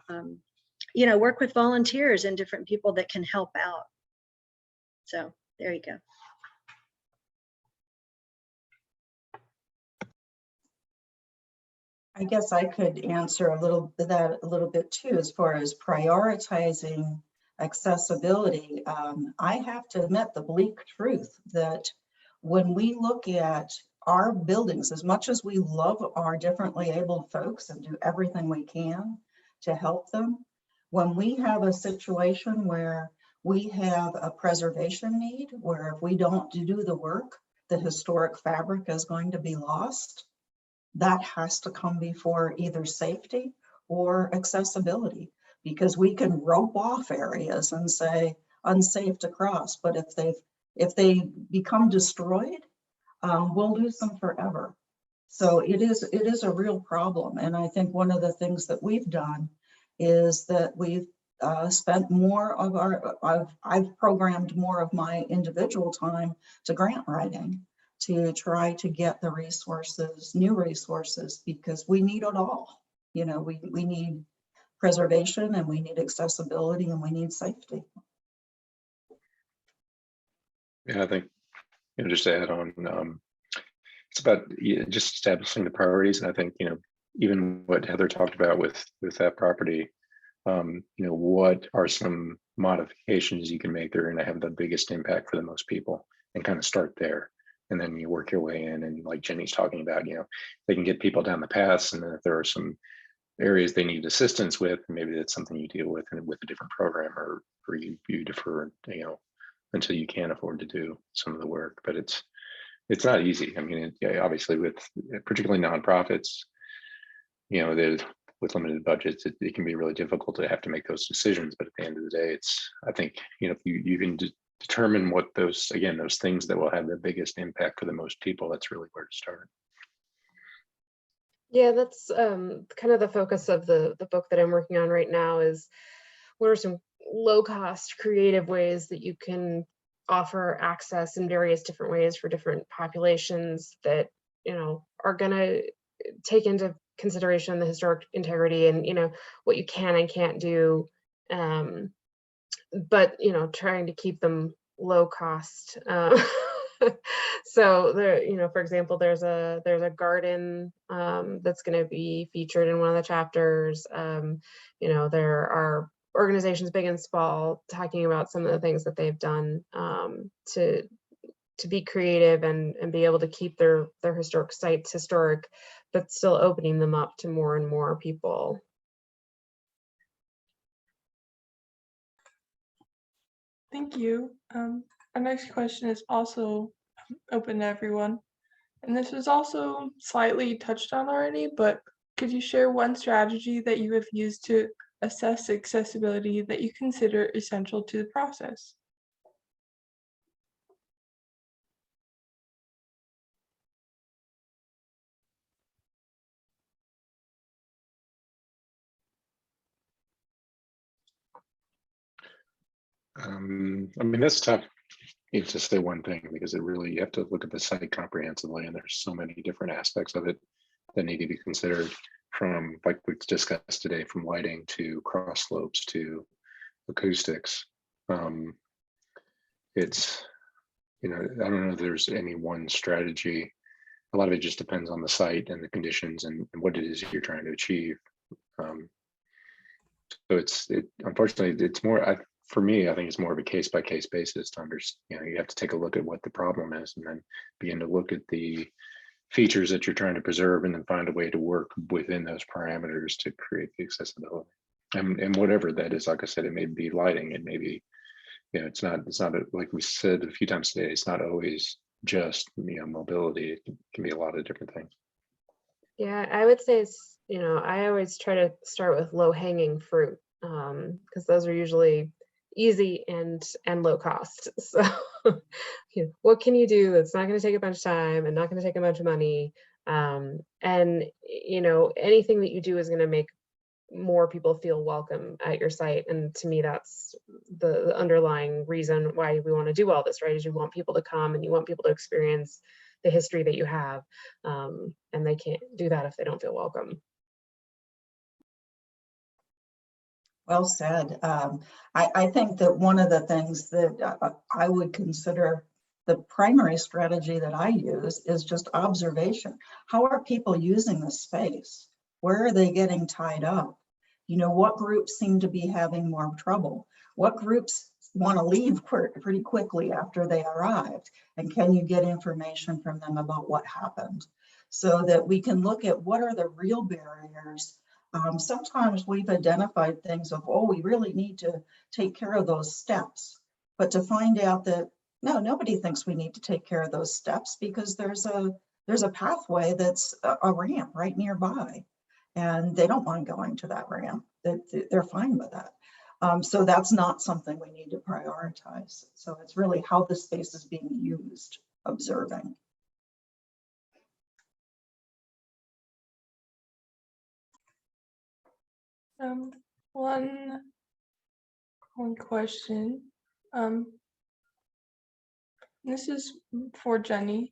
[SPEAKER 6] work with volunteers and different people that can help out. So there you go.
[SPEAKER 5] I guess I could answer a little bit too, as far as prioritizing accessibility. I have to admit the bleak truth that when we look at our buildings, as much as we love our differently abled folks and do everything we can to help them, when we have a situation where we have a preservation need, where if we don't do the work, the historic fabric is going to be lost, that has to come before either safety or accessibility, because we can rope off areas and say unsafe to cross, but if they become destroyed, we'll lose them forever. So it is a real problem. And I think one of the things that we've done is that we've spent more of I've programmed more of my individual time to grant writing to try to get the resources, new resources, because we need it all. We need preservation, and we need accessibility, and we need safety.
[SPEAKER 4] Yeah, I think, just to add on, it's about just establishing the priorities. And I think, even what Heather talked about with that property, what are some modifications you can make that are going to have the biggest impact for the most people, and kind of start there. And then you work your way in, and like Jenni's talking about, they can get people down the paths, and then if there are some areas they need assistance with, maybe that's something you deal with a different program, or you defer, until you can afford to do some of the work. But it's not easy. I mean, obviously with particularly nonprofits, with limited budgets, it can be really difficult to have to make those decisions. But at the end of the day, I think, if you can determine what those things that will have the biggest impact for the most people, that's really where to start.
[SPEAKER 3] Yeah, that's kind of the focus of the book that I'm working on right now, is what are some low-cost creative ways that you can offer access in various different ways for different populations that are going to take into consideration the historic integrity and what you can and can't do, but trying to keep them low cost. So there, for example, there's a garden that's going to be featured in one of the chapters. There are organizations big and small talking about some of the things that they've done to be creative and be able to keep their historic sites historic, but still opening them up to more and more people.
[SPEAKER 2] Thank you. Our next question is also open to everyone. And this was also slightly touched on already, but could you share one strategy that you have used to assess accessibility that you consider essential to the process?
[SPEAKER 4] I mean, that's tough to say one thing, because it really, you have to look at the site comprehensively, and there's so many different aspects of it that need to be considered, from, like we discussed today, from lighting to cross slopes to acoustics. It's, you know, I don't know if there's any one strategy. A lot of it just depends on the site and the conditions and what it is you're trying to achieve. So unfortunately, it's more, for me, I think it's more of a case by case basis to understand. You know, you have to take a look at what the problem is, and then begin to look at the features that you're trying to preserve, and then find a way to work within those parameters to create the accessibility. And whatever that is, like I said, it may be lighting, it may be, you know, it's not like we said a few times today, it's not always just, you know, mobility. It can be a lot of different things.
[SPEAKER 3] Yeah, I would say it's, you know, I always try to start with low hanging fruit, because those are usually easy and low cost. So you know, what can you do that's not going to take a bunch of time and not going to take a bunch of money? And you know, anything that you do is going to make more people feel welcome at your site. And to me, that's the underlying reason why we want to do all this, right? Is you want people to come and you want people to experience the history that you have, and they can't do that if they don't feel welcome.
[SPEAKER 5] Well said. I think that one of the things that I would consider the primary strategy that I use is just observation. How are people using the space? Where are they getting tied up? You know, what groups seem to be having more trouble? What groups want to leave pretty quickly after they arrived? And can you get information from them about what happened, so that we can look at what are the real barriers? Sometimes we've identified things of, oh, we really need to take care of those steps, but to find out that no, nobody thinks we need to take care of those steps, because there's a pathway that's a ramp right nearby, and they don't mind going to that ramp. They're fine with that. So that's not something we need to prioritize. So it's really how the space is being used, observing.
[SPEAKER 2] One question. This is for Jenni.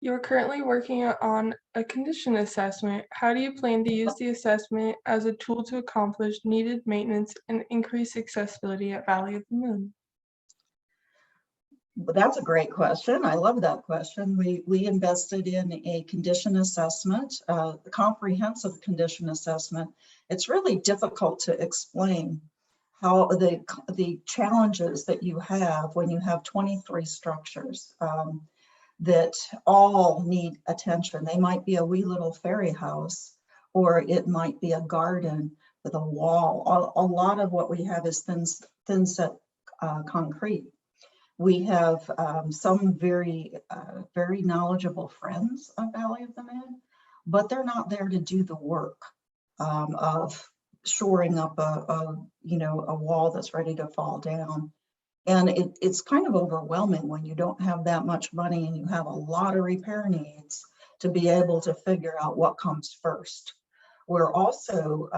[SPEAKER 2] You're currently working on a condition assessment. How do you plan to use the assessment as a tool to accomplish needed maintenance and increase accessibility at Valley of the Moon?
[SPEAKER 5] But that's a great question. I love that question. We invested in a condition assessment, the comprehensive condition assessment. It's really difficult to explain how the challenges that you have when you have 23 structures that all need attention. They might be a wee little fairy house, or it might be a garden with a wall. A lot of what we have is thin set concrete. We have some very knowledgeable friends of Valley of the Moon, but they're not there to do the work of shoring up a wall that's ready to fall down. And it's kind of overwhelming when you don't have that much money and you have a lot of repair needs to be able to figure out what comes first. We're also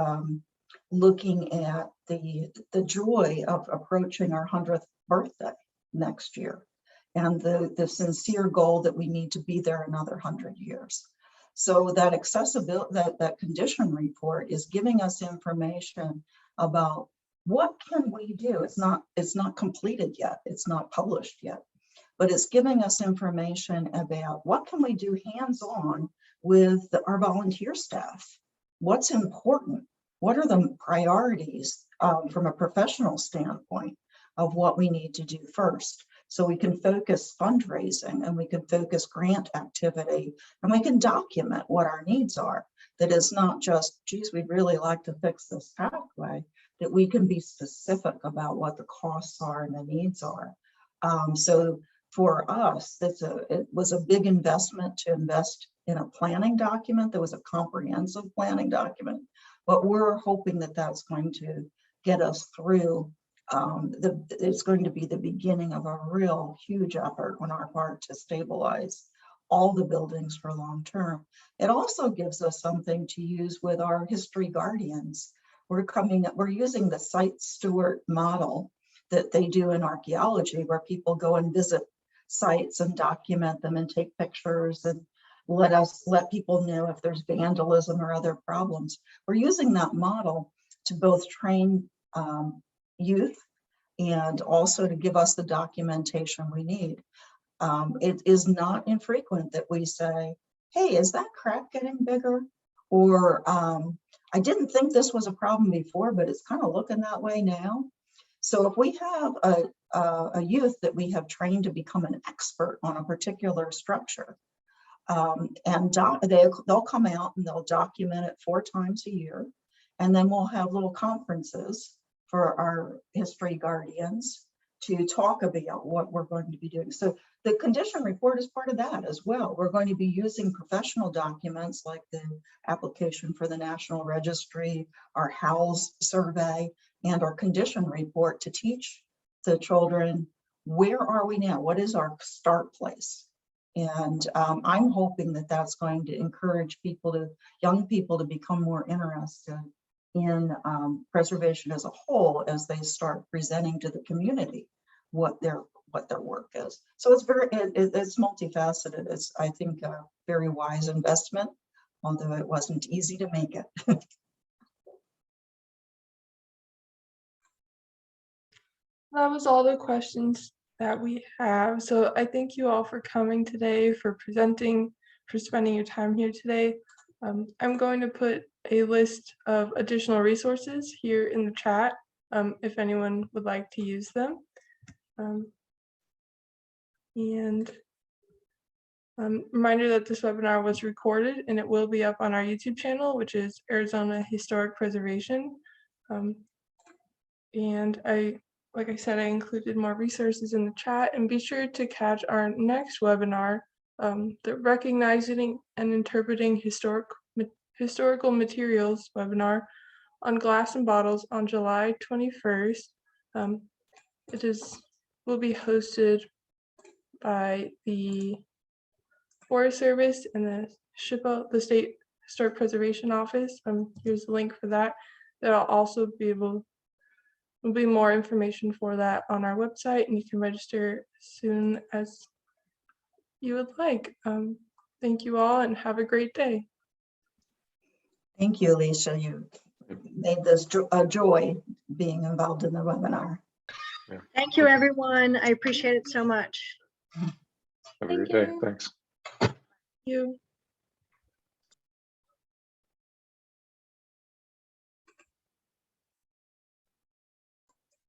[SPEAKER 5] looking at the joy of approaching our 100th birthday next year, and the sincere goal that we need to be there another 100 years. So that accessibility, that condition report is giving us information about what can we do. It's not completed yet, it's not published yet, but it's giving us information about what can we do hands-on with our volunteer staff. What's important? What are the priorities from a professional standpoint of what we need to do first, So we can focus fundraising and we can focus grant activity and we can document what our needs are. That is not just, geez, we'd really like to fix this pathway, that we can be specific about what the costs are and the needs are. So for us, it was a big investment to invest in a planning document. There was a comprehensive planning document, but we're hoping that that's going to get us through. It's going to be the beginning of a real huge effort on our part to stabilize all the buildings for long term. It also gives us something to use with our history guardians. We're using the site steward model that they do in archaeology, where people go and visit sites and document them and take pictures and let people know if there's vandalism or other problems. We're using that model to both train youth and also to give us the documentation we need. It is not infrequent that we say, hey, is that crack getting bigger? Or I didn't think this was a problem before, but it's kind of looking that way now. So if we have a youth that we have trained to become an expert on a particular structure, and they'll come out and they'll document it 4 times a year. And then we'll have little conferences for our history guardians to talk about what we're going to be doing. So the condition report is part of that as well. We're going to be using professional documents like the application for the National Registry, our house survey, and our condition report to teach the children, where are we now? What is our start place? And I'm hoping that that's going to encourage young people to become more interested in preservation as a whole as they start presenting to the community what their work is. So it's multifaceted. It's, I think, a very wise investment, although it wasn't easy to make it.
[SPEAKER 2] That was all the questions that we have. So I thank you all for coming today, for presenting, for spending your time here today. I'm going to put a list of additional resources here in the chat if anyone would like to use them. Reminder that this webinar was recorded and it will be up on our YouTube channel, which is Arizona Historic Preservation. And like I said, I included more resources in the chat, and be sure to catch our next webinar, the Recognizing and Interpreting Historical Materials webinar on glass and bottles on July 21st. Will be hosted by the Forest Service and the SHPO, the State Historic Preservation Office. Here's the link for that. There'll also will be more information for that on our website, and you can register as soon as you would like. Thank you all and have a great day.
[SPEAKER 5] Thank you, Alesha. You made this a joy being involved in the webinar.
[SPEAKER 4] Yeah.
[SPEAKER 6] Thank you, everyone. I appreciate it so much.
[SPEAKER 4] Have a great day. Thanks.
[SPEAKER 2] Thank you.